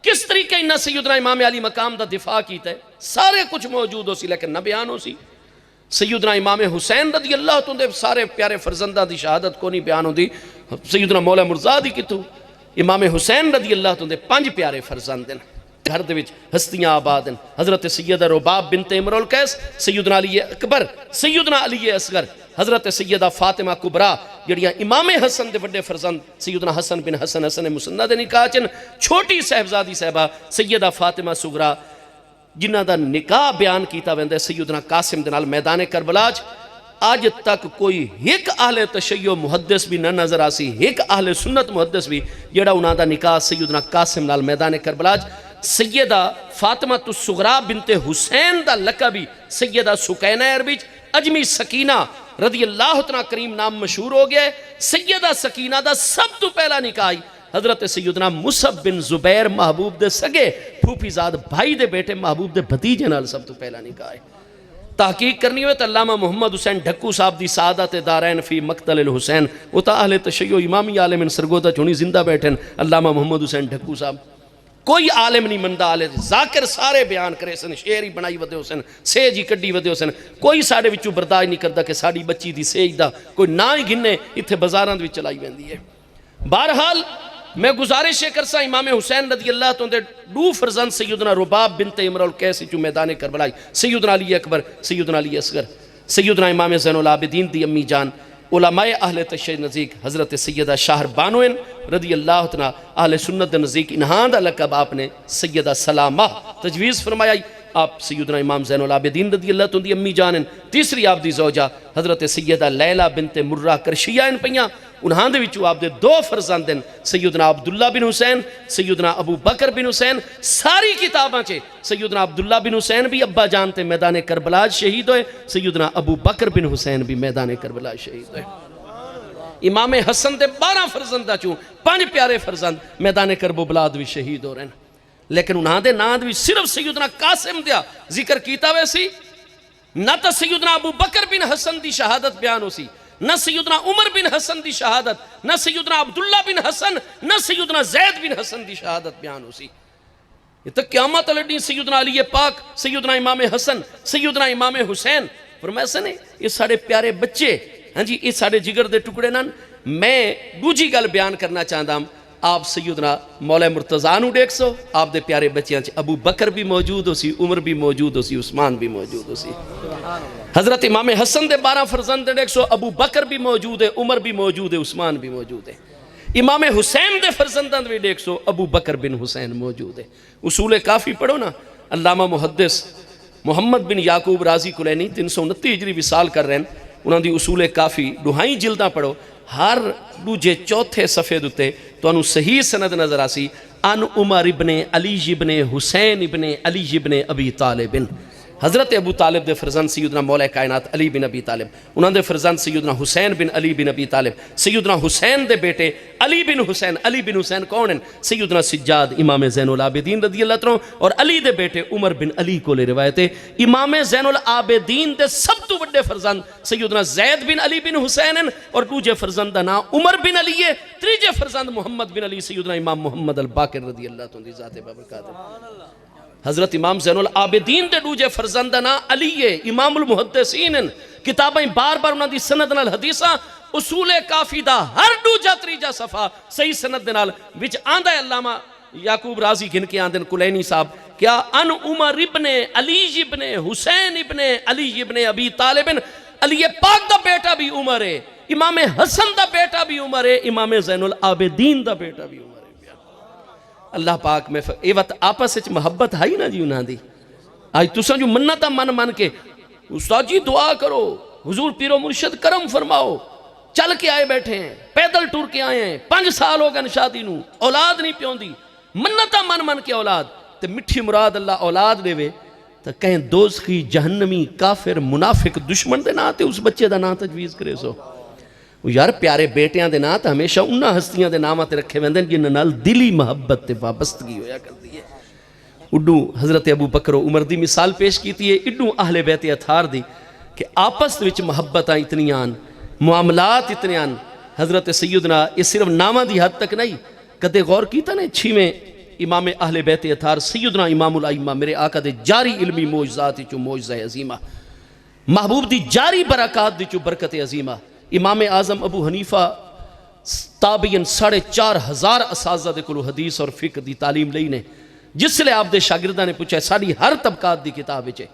کس طریقے انہا سیدنا امام علی مقام دا دفاع کیتا ہے سارے کچھ موجود ہو سی لیکن نہ بیان ہو سی۔ سیدنا امام حسین رضی اللہ تندے سارے پیارے فرزندہ دی شہادت کو نہیں بیان ہو دی، سیدنا مولا مرزا دی کتو امام حسین رضی اللہ تندے 5 پیارے فرزند ہیں گھر دے وچ ہستیاں آباد ہیں، حضرت سیدہ رباب بنت امرؤ القیس، سیدنا علی اکبر، سیدنا علی اصغر، حضرت سیدہ فاطمہ کبریٰ جڑیاں امام حسن دے وڈے فرزند سیدنا حسن بن حسن حسن مسنہ دے نکاح چن چھوٹی صاحبزادی صاحبہ سیدہ فاطمہ صغریٰ جنہ دا نکاح بیان کیتا ویندے سیدنا قاسم دے نال میدان کربلا آج تک کوئی ایک اہل تشیع محدث بھی نہ نظر آسی، ایک اہل سنت محدث بھی جڑا انہاں دا نکاح سیدنا قاسم نال میدان کربلا سیدہ فاطمہ الصغریٰ بنت حسین دا لقبی سیدہ سکینہ عربی اجمی سکینہ رضی اللہ تعالیٰ کریم نام مشہور ہو گیا ہے۔ سیدہ سکینہ دا سب تو پہلا نکاح حضرت سیدنا مصعب بن زبیر محبوب دے سگے پھوپھی زاد بھائی دے بیٹے محبوب دے بھتیجے نال سب تو پہلا نکاح ہے۔ تحقیق کرنی ہوئے تو علامہ محمد حسین ڈھکو صاحب دی سعادت دارین فی مقتل الحسین وہ تا اہل تشیع امامی عالم سرگودہ چونی زندہ بیٹھیں علامہ محمد حسین ڈھکو صاحب کوئی عالم نہیں مندہ آلے ذاکر سارے بیان کرے سن شعری بنائی ودے حسین سیجی کڈی ودے حسین کوئی ساڑے وچوں برداشت نہیں کردا کہ ساڑی بچی دی سیج دا کوئی نہ ہی گھنے اتھے بازاراں وچ چلائی ویندی ہے۔ بہرحال میں گزارش کرسا امام حسین رضی اللہ تعالیٰ دو فرزند سیدنا رباب بنت امرؤ القیس چو میدان کربلا سیدنا علی اکبر سیدنا علی اصغر سیدنا امام زین العابدین دی امی جان علماء اہل تشیع نزدیک حضرت سیدہ شاہر بانوین رضی اللہ تعالیٰ اہل سنت نزدیک انہاں دا لقب آپ نے سیدہ سلامہ تجویز فرمایا۔ آپ سیدنا امام زین العابدین رضی اللہ تعالیٰ دی امی جانن۔ تیسری آپ دی زوجہ حضرت سیدہ لیلہ بنت مرہ کرشیہ ان پہیاں انہاں دے وچوں آپ دے دو فرزندن سیدنا عبداللہ بن حسین سیدنا ابو بکر بن حسین ساری کتاباں چے سیدنا عبداللہ بن حسین بھی ابا جانتے میدان کربلا شہید ہوئے سیدنا ابو بکر بن حسین بھی میدان کربلا شہید ہوئے۔ امام حسن دے 12 فرزندہ چوں 5 پیارے فرزند میدان کربلا بھی شہید ہو رہے ہیں لیکن انہاں دے نام بھی صرف سیدنا قاسم دیا ذکر کیتا ویسی نہ تا سیدنا ابو بکر بن حسن دی شہادت بیان ہو سی نہ سیدنا عمر بن حسن دی شہادت نہ سیدنا عبداللہ بن حسن نہ سیدنا زید بن حسن دی شہادت بیان ہو سی۔ یہ تک قیامت لڑی سیدنا علی پاک سیدنا امام حسن سیدنا امام حسین فرمایا سنے یہ ساڑے پیارے بچے ہاں جی یہ ساڑے جگر دے ٹکڑے نان میں دوجی گل بیان کرنا چاہتا ہوں آپ سیدنا مولا مرتضیٰ نو دیکھ سو آپ دے پیارے بچیاں چے ابو بکر بھی موجود ہو سی عمر بھی موجود ہو سی عثمان بھی موجود ہو سی حضرت امام حسن دے 12 فرزند دیکھ سو ابو بکر بھی موجود ہے عمر بھی موجود ہے عثمان بھی موجود ہے۔ امام حسین دے فرزندان بھی دیکھ سو ابو بکر بن حسین موجود ہے۔ اصول کافی پڑھو نا علامہ محدث محمد بن یعقوب رازی کلینی 329 ہجری وصال کر رہے ہیں انہوں دی اصول کافی دہائیں جلدہ پڑھو ہر دوجے چوتھے صفحے دوتے تو انہوں صحیح سند نظر آسی ان عمر ابن علی ابن حسین ابن علی ابن ابی طالب حضرت ابو طالب دے فرزند سیدنا مولا کائنات علی بن ابی طالب انہوں دے فرزند سیدنا حسین بن علی بن ابی طالب سیدنا حسین دے بیٹے علی بن حسین کون ہیں سیدنا سجاد امام زین العابدین رضی اللہ عنہ اور علی دے بیٹے عمر بن علی کو لے روایت ہے۔ امام زین العابدین دے سب تو بڑے فرزند سیدنا زید بن علی بن حسین ہیں اور دوجے فرزند دا نام عمر بن علی ہے تریجے فرزند محمد بن علی سیدنا امام محمد الباقر رضی اللہ عنہ ذات بابرکاتہ۔ حضرت امام زین العابدین دے دوجے فرزندنا علی امام المحدثین کتابیں بار بار انہاں دی سند نال حدیثاں اصول کافی دا ہر دوجا تریجا صفحہ صحیح سند دے نال وچ آندا ہے علامہ یعقوب رازی گن کے آندن کلینی صاحب کیا ان عمر ابن علی ابن حسین ابن علی ابن ابی طالب علی پاک دا بیٹا بھی عمر ہے امام حسن دا بیٹا بھی عمر ہے امام زین العابدین دا بیٹا بھی عمر ہے۔ اللہ پاک میں اے وقت آپس وچ محبت ہے نا جی انہاں دی آج تساں جو منتا من کے استاد جی دعا کرو حضور پیر و مرشد کرم فرماؤ چل کے آئے بیٹھے ہیں پیدل ٹور کے آئے ہیں 5 سال ہو گئے شادی نو اولاد نہیں پیوندی منتا من کے اولاد تے مٹھی مراد اللہ اولاد دے وے تو کہیں دوزخی جہنمی کافر منافق دشمن دے نا تے اس بچے دا نا تجویز کرے سو یار پیارے بیٹیاں دے نا تا ہمیشہ انہاں ہستیاں دے نامہ تے رکھے ویندن جنہاں نال دلی محبت تے وابستگی ہویا کرتی ہے۔ اڈو حضرت ابو بکر و عمر دی مثال پیش کیتی ہے اڈو اہل بیت اطہار دی کہ آپس وچ محبتاں اتنی آن معاملات اتنے آن حضرت سیدنا یہ صرف نامہ دی حد تک نہیں کدے غور کیتا نے 6ویں امام اہل بیت اطہار سیدنا امام الائمہ میرے آقا دے جاری علمی معجزات چو معجزہ عظیمہ محبوب دی جاری برکات دی چو برکت عظیمہ امام اعظم ابو حنیفہ تابعین 4,500 اساتذہ دے کلو حدیث اور فقہ دی تعلیم لئی نے جس لئے آپ دے شاگردہ نے پوچھا ہے ساری ہر طبقات دی کتاب ہے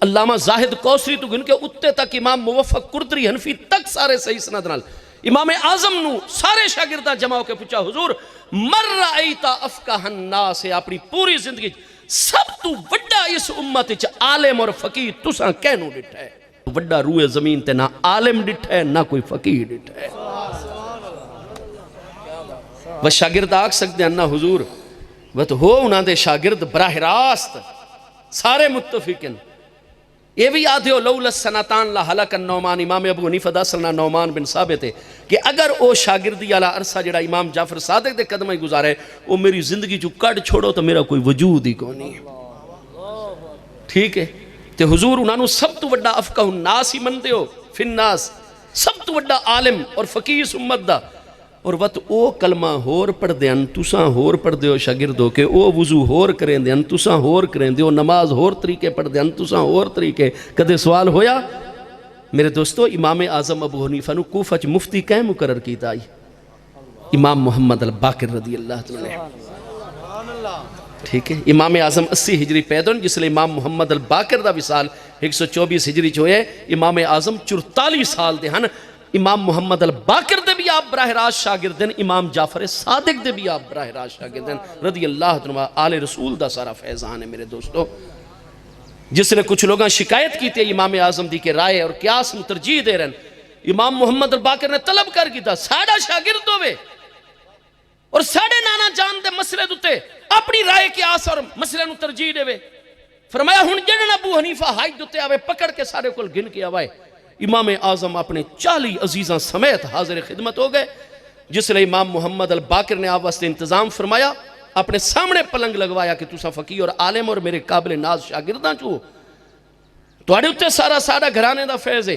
علامہ زاہد کوسری تو گن کے اتے تک امام موفق قردری حنفی تک سارے صحیح سند نال امام اعظم نو سارے شاگردہ جمع ہو کے پوچھا حضور مر رأیتا افقہ الناس ہے اپنی پوری زندگی سب تو وڈا اس امت عالم اور فقیہ تساں کہنو ڈٹھا ہے وڈا روح زمین تے نہ عالم ڈٹھا ہے نہ کوئی فقیہ ڈٹھا ہے وہ شاگرد آگ سکتے ہیں نا حضور وہ تو ہو انہاں دے شاگرد براہ راست سارے متفقن یہ بھی آدھے ہو لولا سنتان لہلک النعمان امام ابو حنیفہ دسنا نعمان بن ثابت ہے کہ اگر او شاگردی والا عرصہ جڑا امام جعفر صادق دے قدمہ ہی گزارے وہ میری زندگی جو کٹ چھوڑو تو میرا کوئی وجود ہی کو نہیں ٹھیک ہے تے حضور انہاں نو سب تو وڈا افقہ الناس ہی مندے ہو فی الناس سب تو وڈا عالم اور فقیہ امت دا اور وقت او کلمہ ہور پڑھ دیاں تساں ہور پڑھ دیو شاگردو کہ او وضو ہور کریں دیاں تساں ہور کریں دیو نماز ہور طریقے پڑھ دیاں تساں ہور طریقے کدے سوال ہویا میرے دوستو امام اعظم ابو حنیفہ نو کوفہ چ مفتی کہیں مقرر کیتا آئی امام محمد الباقر رضی اللہ عنہ ٹھیک ہے امام اعظم 80 ہجری پیدا جس لئے امام محمد الباقر دا وصال 124 ہجری جو ہے امام اعظم 44 سال دے ہن امام محمد الباقر دے بھی آپ براہ راست شاگردن امام جعفر صادق دے بھی آپ براہ راست شاگردن رضی اللہ عنہ آل رسول دا سارا فیضان ہے میرے دوستو جس نے کچھ لوگاں شکایت کی تھی امام اعظم دی کے رائے اور قیاس میں ترجیح دے رہن امام محمد الباقر نے طلب کر کی تھا ساڑھا شاگرد ہوئے اور ساڑھے نانا جان دے مسئلے دوتے اپنی رائے قیاس اور مسئلے نو ترجیح دے فرمایا ہن جنن ابو حنیفہ حاج دوتے آوے پکڑ کے سارے کل گن کے آوائے امام اعظم اپنے 40 عزیزاں سمیت حاضر خدمت ہو گئے جس لئے امام محمد الباقر نے آپ واسطے انتظام فرمایا اپنے سامنے پلنگ لگوایا کہ تُسا فقیہ اور عالم اور میرے قابل ناز شاگرداں چو تو آڑے اتے سارا گھرانے دا فیض ہے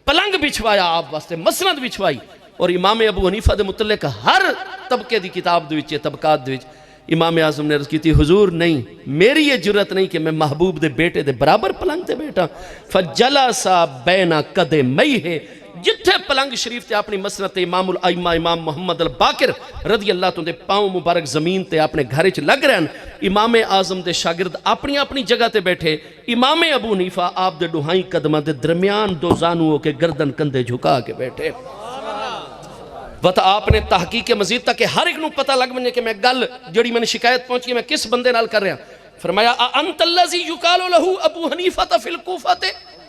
پلنگ بچھوایا آپ واسطے مسند بچھوائی اور امام ابو حنیفہ دے متعلق ہر طبقے دی کتاب دوچے طبقات دوچ امام اعظم نے عرض کی تھی حضور نہیں میری یہ جرت نہیں کہ میں محبوب دے بیٹے دے برابر پلنگ تے بیٹا فجلسا بین قدمی ہے جتھے پلنگ شریف تے اپنی مسنت امام الائمہ امام محمد الباقر رضی اللہ عنہ دے پاؤں مبارک زمین تے اپنے گھرے چ لگ رہے ہیں امام اعظم دے شاگرد اپنی اپنی جگہ تے بیٹھے امام ابو حنیفہ آپ دے ڈوہائیں قدمہ دے درمیان دو زانووں کے گردن کندھے جھکا کے بیٹھے وقت آپ نے تحقیق مزید تک کہ ہر ایک نو پتہ لگ بنے کہ میں گل جڑی میں نے شکایت پہنچی میں کس بندے نال کر رہا فرمایا انت اللذی یقالو لہو ابو حنیفہ فی الکوفہ تے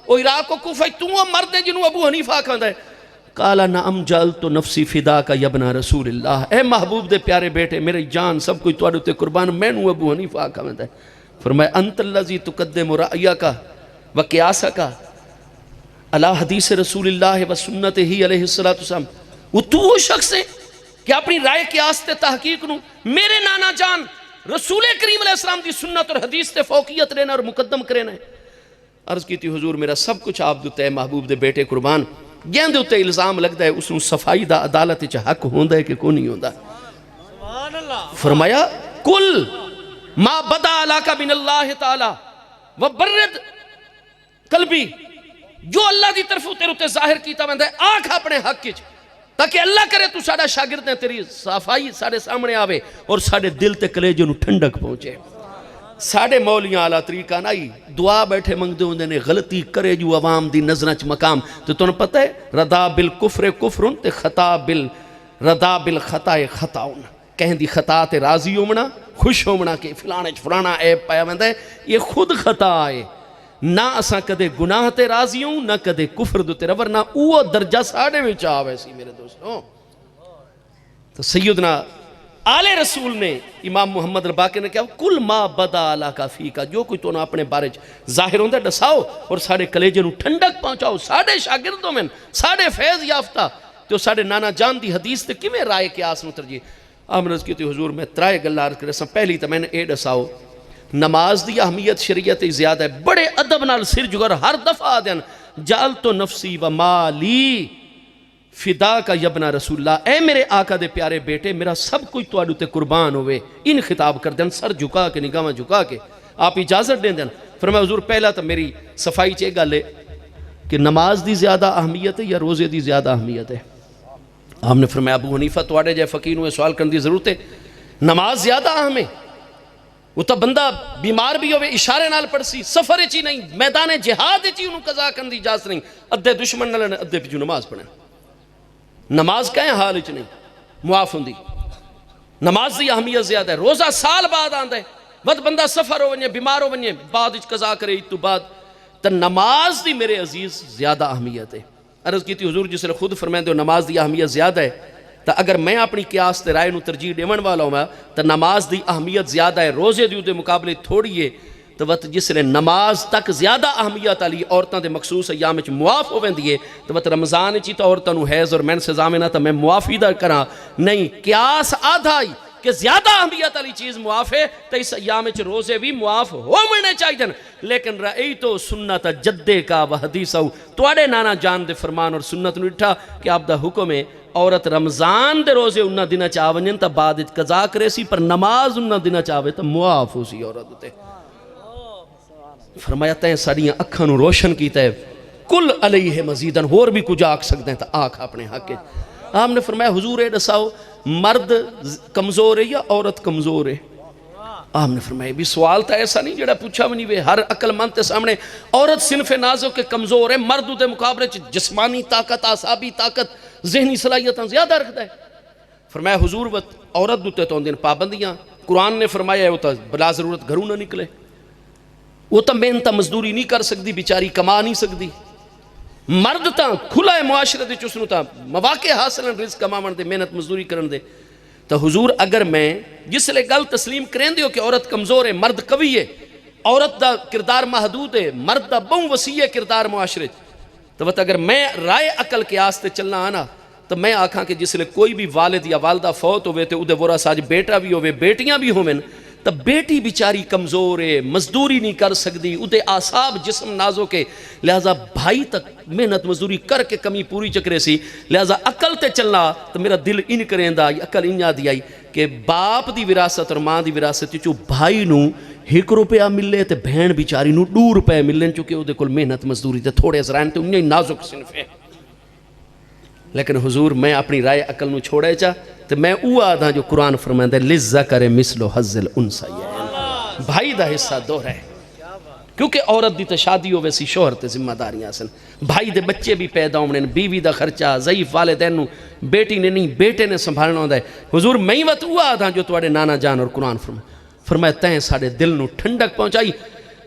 او عراق و کوفہ تو مرد ہے جنہوں ابو حنیفہ کھاندہ ہے قالا نعم جالتو نفسی فدا کا یبنا رسول اللہ اے محبوب دے پیارے بیٹے میرے جان سب کوئی توڑے تے قربان میں نو ابو حنیفہ کھاندہ ہے فرمایا انت اللذی تقدم رأیہ کا و قیاسہ کا علی حدیث رسول اللہ و سنت ہی علیہ السلام وہ تو وہ شخص ہے کہ اپنی رائے کے آستے تحقیق نو میرے نانا جان رسول کریم علیہ السلام دی سنت اور حدیث تے فوقیت لینا اور مقدم کرنا ہے عرض کی تھی حضور میرا سب کچھ آپ دوتے ہے محبوب دے بیٹے قربان گیندے ہوتے الزام لگتا ہے اس نو صفائی دا عدالت چا حق ہوندہ ہے کہ کو نہیں ہوندہ فرمایا کل ما بدا علاقہ بن اللہ تعالی وبرد قلبی جو اللہ دی طرف تیرے تے ظاہر کیتا بندہ ہے آنکھ اپنے حق کچ تاکہ اللہ کرے تو ساڑھا شاگرد نے تیری صفائی ساڑھے سامنے آوے اور ساڑھے دل تے کلیجے نو ٹھنڈک پہنچے ساڑھے مولیاں آلہ طریقہ نائی دعا بیٹھے منگ دے ہوندے نے غلطی کرے جو عوام دی نظرنچ مقام تو تنہیں پتہ ہے ردا بالکفر کفرن تے خطا ردا بالخطا خطاؤن کہیں دی خطا تے راضی ہومنا خوش ہومنا کہ فلانا عیب پایا مندہ ہے یہ خود خطا آئے نہ اساں کدے گناہ تے راضی ہوں نہ کدے کفر دو تے رور نہ اوہ درجہ ساڑھے میں چاہو ایسی میرے دوستوں تو سیدنا آل رسول نے امام محمد الباقر نے کہا کل ما بدا علاقہ فی کا جو کوئی تو نہ اپنے بارے ظاہر ہوندہ ڈساؤ اور ساڑھے کلیجے نو ٹھنڈک پہنچاؤ ساڑھے شاگردوں میں ساڑھے فیض یافتہ تو ساڑھے نانا جان دی حدیث تے کمیں رائے کے آسنو ترجیح آمنز کی تھی حضور میں ترائے گلہ عرض کرے پہلی تو میں نے اے ڈساؤ نماز دی اہمیت شریعت زیادہ ہے بڑے ادب نال سر جگر ہر دفعہ دین جالتو نفسی و مالی فدا کا یبنا رسول اللہ اے میرے آقا دے پیارے بیٹے میرا سب کوئی توڑو تے قربان ہوئے ان خطاب کر دین سر جھکا کے نگاہ جھکا کے آپ اجازت دیں دین فرمایا حضور پہلا تو میری صفائی چاہے گا لے کہ نماز دی زیادہ اہمیت ہے یا روزے دی زیادہ اہمیت ہے ہم نے فرمایا ابو حنیفہ توڑے جائے فقیر ہوئے سوال کرنے دی ضرورت ہے نماز زیادہ اہم ہے وہ تو بندہ بیمار بھی ہوئے اشارے نال پڑسی سفر چی نہیں میدان جہاد چی انہوں قضا کرنے دی اجازت نہیں ادھے دشمن نہ لینے ادھے پیچھو نماز پڑھیں نماز کہیں حال چ نہیں معاف ہوں دی نماز دی اہمیت زیادہ ہے روزہ سال بعد آندہ ہے ود بندہ سفر ہو ونیے بیمار ہو ونیے بعد اچ قضا کرے تو بعد تو نماز دی میرے عزیز زیادہ اہمیت ہے عرض کی تھی حضور جس نے خود فرمائیں دے نماز دی اہمیت زیادہ ہے تو اگر میں اپنی قیاس تے رائے نو ترجیح دیون والا ہوں تو نماز دی اہمیت زیادہ ہے، روزے دیو دے مقابلے تھوڑی ہے، تو وقت جس لئے نماز تک زیادہ اہمیت علی عورتاں دے مخصوص ایام وچ معاف ہوویں دیئے، تو وقت رمضان چی تو عورتاں نو حیض اور مینس زامنہ تو میں معافی دا کراں نہیں، قیاس آدھائی کہ زیادہ اہمیت علی چیز معاف ہے تو اس ایام وچ روزے بھی معاف ہونے چاہیے، لیکن رأیتو سنت جدے کا و حدیثو توڑے نانا جان دے فرمان اور سنت نو اٹھا کہ آپ دا حکم ہے عورت رمضان دے روزے انہا دینا چاہونین تا بعد قضا کرے سی، پر نماز انہا دینا چاہوے تا معاف ہو سی عورت ہوتے۔ فرمایا تین ساڑیاں اکھاں نو روشن کیتا ہے، کل علیہ مزیدن اور بھی کچھ آکھ سکتے ہیں تا آکھ اپنے حق ہے۔ آپ نے فرمایا حضور اے دساؤ مرد کمزور ہے یا عورت کمزور ہے؟ آپ نے فرمایا بھی سوال تا ایسا نہیں جڑا پوچھا بھی نہیں وے، ہر عقل مند تے سامنے عورت صنف نازو کے کمزور ہے، مرد دے مقابلے جسمانی طاقت، اعصابی طاقت، ذہنی صلاحیتاں زیادہ رکھتا ہے۔ فرمایا حضور عورت دوتے تو دن پابندیاں، قرآن نے فرمایا ہے وہ تا بلا ضرورت گھروں نہ نکلے، وہ تا محنت مزدوری نہیں کر سکتی، بیچاری کما نہیں سکتی۔ مرد تا کھلا ہے معاشرت دے چسنو تا مواقع حاصلن رزق کماون دے، محنت مزدوری کرن دے۔ تو حضور اگر میں جس لئے گل تسلیم کریں دیو کہ عورت کمزور ہے مرد قوی ہے، عورت دا کردار محدود ہے، مرد دا بہن وسیع ہے کردار معاشرت، تو اگر میں رائے عقل کے آستے چلنا آنا تو میں آکھاں کہ جس لئے کوئی بھی والد یا والدہ فوت ہوئے تو ادھے ورہ ساج بیٹا بھی ہوئے بیٹیاں بھی ہوئے، تو بیٹی بیچاری کمزور ہے، مزدوری نہیں کر سکتی، ادھے آساب جسم نازو کے، لہذا بھائی تک محنت مزدوری کر کے کمی پوری چکرے سی، لہذا عقل تے چلنا تو میرا دل ان کریں دا، عقل ان یاد آئی کہ باپ دی وراثت اور ماں دی وراثت چو بھائی نو 1 روپیہ ملے تے بہن بیچاری نو 2 روپے ملیں، چونکہ ادھے کل محنت مزدوری تے تھوڑے ازرائن تے انہیں نازک صنف ہے۔ لیکن حضور میں اپنی رائے عقل نو چھوڑے چاہ تو میں او آدھا جو قرآن فرمائے لِلذَّكَرِ مِثْلُ حَظِّ الْأُنْثَيَيْنِ، بھائی دا حصہ دو رہے، کیونکہ عورت دی تشادی ہوئے سی شوہر تے ذمہ داریاں سن، بھائی دے بچے بھی پیدا ہونے، بیوی دا خرچہ، ضعیف والدین نو بیٹی نے نہیں بیٹے نے سنبھالنا ہوتا ہے۔ حضور میں ہی وقت او آدھا جو توڑے نانا جان اور قرآن فرمائے تین ساڑے دل نو ٹھنڈک پہنچائی،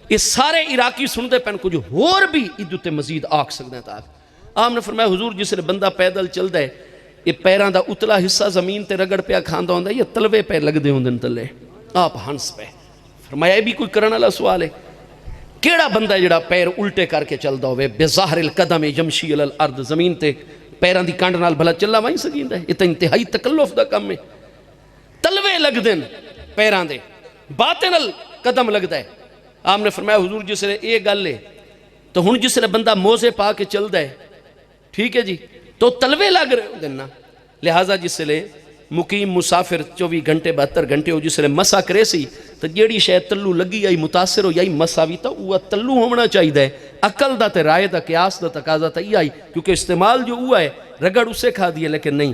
اس سارے عراقی سندے پہن کچھ اور بھی ادھتے مزید آکھ سکتے ہیں تاک۔ آپ نے فرمایا حضور جس نے بندہ پیدل چل دے یہ پیران دا اتلا حصہ زمین تے رگڑ پہ کھاندہ ہوندہ ہے، یہ تلوے پہ لگ دے ہوندن تلے، آپ ہنس پہ۔ فرمایا یہ بھی کوئی کرنا اللہ سوال ہے، کیڑا بندہ جڑا پیر الٹے کر کے چل دا ہوئے، بے ظاہر القدم یمشی علی الارض، زمین تے پیران دی کانڈ نال بھلا چلا وائیں سکین دا ہے، یہ تا انتہائی تکلف دا کم ہے، تلوے لگ دن پیران دے، باطن القدم لگ دا ہے۔ آپ نے فرمایا حضور جس نے ایک گل لے تو ہن جس نے بندہ موزے پا کے چل دا ہے، ٹھیک ہے جی، تو تلوے لگ رہے ہو دینا، لہٰذا جس لے مقیم مسافر 24 گھنٹے 72 گھنٹے ہو جس لے مسا کرے سی تو جیڑی شاید تلو لگی یا متاثر ہو یا مساوی تو وہ تلو ہونا چاہی دے، عقل دا تے رائے دا قیاس دا تقاضا تا یہ آئی، کیونکہ استعمال جو ہوا ہے رگڑ اسے کھا دیئے، لیکن نہیں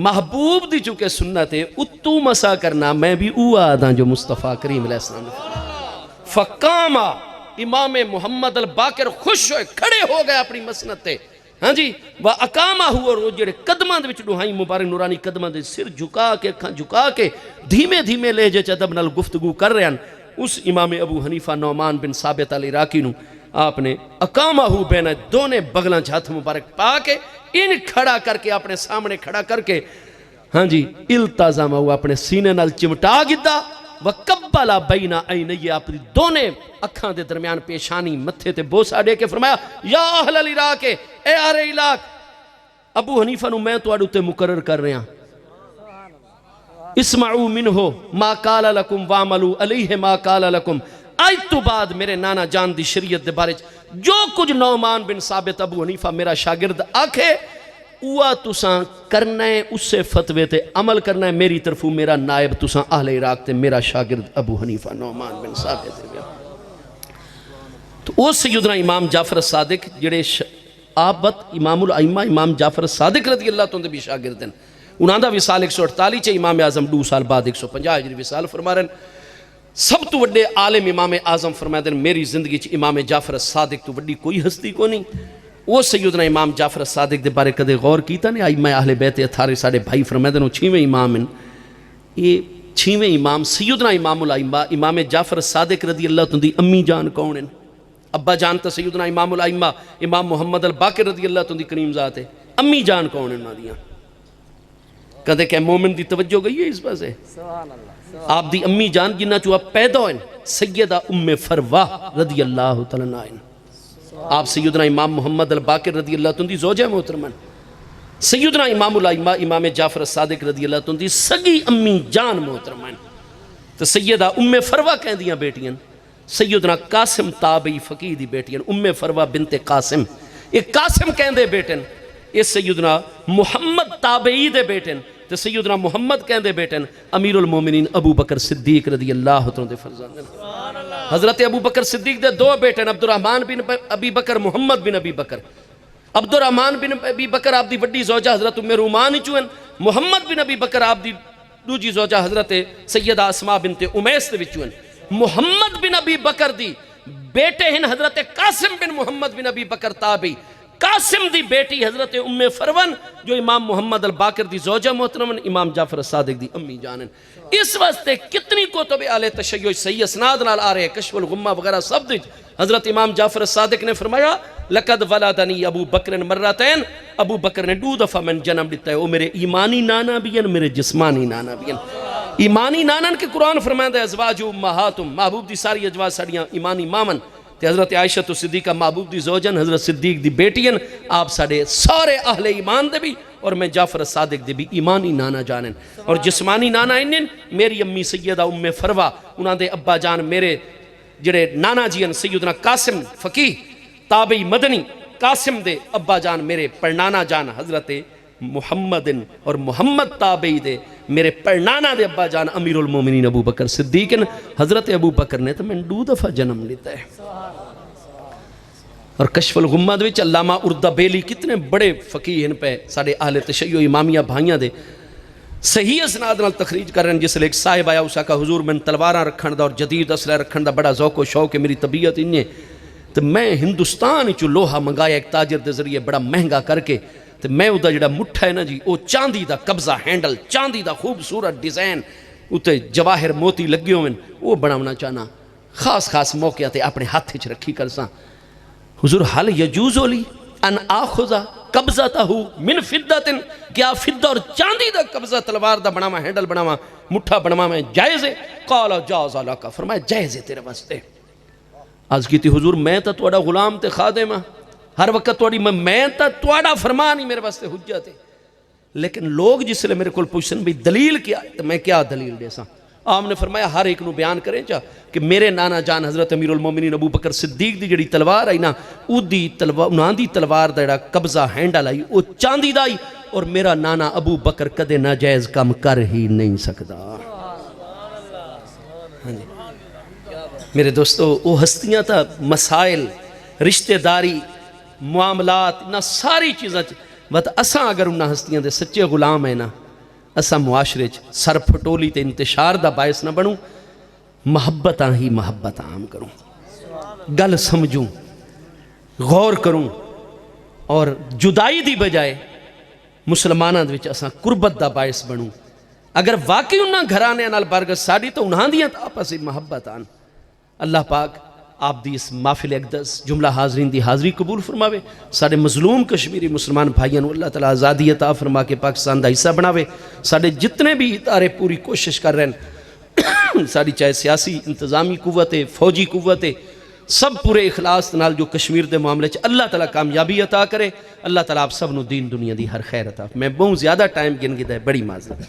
محبوب دی چونکہ سنت ہے اتو مسا کرنا میں بھی ہوا دا جو مصطفیٰ کریم علیہ السلام فقاما امام محمد الباقر خوش ہوئے کھڑے ہو گئے اپنی مسنت تے، ہاں جی وَأَقَامَ ہوا رو جڑے قدمہ دے وچ ڈوہائیں مبارک نورانی قدمہ دے سر جھکا کے کھاں جھکا کے دھیمے دھیمے لہجے چدب نال گفتگو کر رہے ہیں، اس امام ابو حنیفہ نعمان بن ثابت العراقی نو آپ نے اقامہ ہو بین دونے بغلاں ہاتھ مبارک پا کے ان کھڑا کر کے اپنے سامنے کھڑا کر کے ہاں جی التزام ہوا اپنے سینے نال چمٹا گدا وَقَبَّلَ بَيْنَ عَيْنَيْهِ اپنی دونے اکھاں دے درمیان پیشانی متھے تے بوسا دے کے فرمایا یا اہل العراق اے اہل عراق ابو حنیفہ نو میں تو اڈوتے مقرر کر رہے ہیں اسمعوا منہو ما قال لکم وعملوا علیہ ما قال لکم، آج تو بعد میرے نانا جان دی شریعت دے بارے جو کچھ نعمان بن ثابت ابو حنیفہ میرا شاگرد آکھے اوہ تساں کرنا ہے اس سے فتوے تے عمل کرنا ہے، میری طرفوں میرا نائب تساں اہل عراق تے میرا شاگرد ابو حنیفہ نعمان بن ثابت ہے۔ تو او سیدنا امام جعفر صادق جڑے آبت امام الائمہ امام جعفر صادق رضی اللہ تندے بھی شاگرد ہیں، انہاں دا وصال 148 چے امام اعظم 2 سال بعد 150 ہجری وصال فرما رہے ہیں۔ سب تو وڈے عالم امام اعظم فرمائے دیں میری زندگی چ امام جعفر صادق تو وڈی کوئی ہستی کو نہیں، وہ سیدنا امام جعفر صادق دے بارے کدے غور کیتا نہیں، آئی میں اہل بیت اتھارے ساڑے بھائی فرمائے دیں 6ویں امام ہیں، یہ 6ویں امام سیدنا امام الائمہ امام جعفر صادق رضی اللہ تندی امی جان کون ہیں؟ ابا جان تا سیدنا امام الائمہ امام محمد الباقر رضی اللہ تندی کریم ذات ہے، امی جان کون ہیں نادیاں؟ کہتے کہ مومن دی توجہ گئی ہے اس پاس ہے. آپ دی امی جان جنہ چوہ پیدا ہوئے سیدہ ام فروا رضی اللہ تعالیٰ عنہ. آپ سیدنا امام محمد الباقر رضی اللہ تعالیٰ زوجہ محترمہ. سیدنا امام الائمہ امام جعفر الصادق رضی اللہ تعالیٰ سگی امی جان محترمہ. تو سیدہ ام فروا کہہ دیاں بیٹیاں. سیدنا قاسم تابعی فقیہ دی بیٹیاں. ام فروا بنت قاسم. ایک قاسم کہہ دے بیٹن. یہ سیدنا محمد تابعی دے بیٹن. تو سیدنا محمد کہہ دے بیٹن امیر المومنین ابو بکر صدیق رضی اللہ تعالیٰ دے فرزند. حضرت ابو بکر صدیق دے دو بیٹن عبد الرحمن بن ابی بکر محمد بن ابی بکر. عبد الرحمن بن ابی بکر آپ دی وڈی زوجہ حضرت ام رومان چوئن. محمد بن ابی بکر آپ دی دوجی زوجہ حضرت سیدہ اسماء بنت امیس دے وچوئن. محمد بن ابی بکر دی بیٹے ہیں حضرت قاسم بن محمد بن ابی بکر تابعی. قاسم دی بیٹی حضرت ام فرون جو امام محمد الباقر دی زوجہ محترمن امام جعفر الصادق دی امی جانن. اس واسطے کتنی کتب اہل تشیع صحیح اسناد نال آ رہے کشف الغمہ وغیرہ سب دی. حضرت امام جعفر الصادق نے فرمایا لقد ولدنی ابو بکر مرتین. ابو بکر نے 2 دفعہ میں جنم لیتا ہے. وہ میرے ایمانی نانا بھی ہیں میرے جسمانی نانا بھی ہیں. ایمانی نانن کے قرآن فرمائندہ ازواج امہاتم محبوب دی ساری ازواج ساڑیاں ایمانی مامن. تے حضرت عائشہ صدیقہ محبوب دی زوجن حضرت صدیق دی بیٹین. آپ ساڑے سارے اہل ایمان دے بھی اور میں جعفر الصادق دے بھی ایمانی نانا جانن. اور جسمانی نانا انن میری امی سیدہ ام فروا. انہاں دے ابا جان میرے جڑے نانا جی ہیں سیدنا قاسم فقیہ تابعی مدنی. قاسم دے ابا جان میرے پڑنانا جان حضرت محمد اور محمد تابعی دے میرے پڑنانا دے ابا جان امیر المومنین ابو بکر صدیق. حضرت ابو بکر نے تو میں 2 دفعہ جنم لیتا ہے. اور کشف الغمہ دے وچ علامہ اردہ بیلی کتنے بڑے فقیہ ہیں پہ ساڑے اہل تشیع امامیہ بھائیاں دے صحیح اسناد نال تخریج کر رہے ہیں. جس لئے ایک صاحب آیا اسا کا حضور میں تلواراں رکھن دا اور جدید اسلحہ رکھن دا بڑا ذوق و شوق ہے میری طبیعت انہیں. تو میں ہندوستان چو لوہا منگایا ایک تاجر دے ذریعے بڑا مہنگا کر کے. تو میں او دا جڑا مٹھا ہے نا جی او چاندی دا قبضہ ہینڈل چاندی دا خوبصورت ڈیزائن اتے جواہر موتی لگے ہوئے وہ بناونا چاہنا. خاص خاص موقع تے اپنے ہاتھ چ رکھی کرساں. حضور حل یجوز لی ان آخذ قبضتہ من فدت. کیا فدہ اور چاندی دا قبضہ تلوار دا بناوا ہینڈل بناوا مٹھا بناوا میں جائز ہے؟ قال جاز لک. فرمایا جائز ہے تیرے واسطے. عرض کی تھی حضور میں تا تواڈا غلام تے خادم ہاں ہر وقت تواڈی میں تا تواڈا فرمان ہی میرے واسطے حجت ہے. لیکن لوگ جس لئے میرے کول پوچھن بھی دلیل کیا تو میں کیا دلیل دے ساں. آپ نے فرمایا ہر ایک نو بیان کریں چاہ کہ میرے نانا جان حضرت امیر المومنین ابو بکر صدیق دی جڑی تلوار آئی نا انہاں دی تلوار دا جڑا قبضہ ہینڈل آئی وہ چاندی دا آئی. اور میرا نانا ابو بکر کدے ناجائز کام کر ہی نہیں سکتا. میرے دوستو وہ ہستیاں تا مسائل رشتہ داری معاملات نہ ساری چیزاں بات اساں اگر انہاں ہستیاں دے سچے غلام ہیں نا اساں معاشرے سر پھٹولی تے انتشار دا باعث نہ بنوں. محبتاں ہی محبت عام کروں گل سمجھوں غور کروں اور جدائی دی بجائے مسلمانہ دے وچ اساں قربت دا باعث بنوں. اگر واقعی انہاں گھرانے نال برگت ساڑی تو انہاں دیاں آپس محبت آن. اللہ پاک آپ دی اس محفل اقدس جملہ حاضرین دی حاضری قبول فرماوے. ساڑے مظلوم کشمیری مسلمان بھائیاں اللہ تعالیٰ آزادی عطا فرما کے پاکستان دا حصہ بناوے. ساڑے جتنے بھی ادارے پوری کوشش کر رہے ہیں ساڑی چاہے سیاسی انتظامی قوتیں فوجی قوتیں سب پورے اخلاص نال جو کشمیر دے معاملے چ اللہ تعالیٰ کامیابی عطا کرے. اللہ تعالیٰ آپ سب نو دین دنیا دی ہر خیر عطا. میں بہت زیادہ ٹائم گن گدا ہے بڑی معذرت.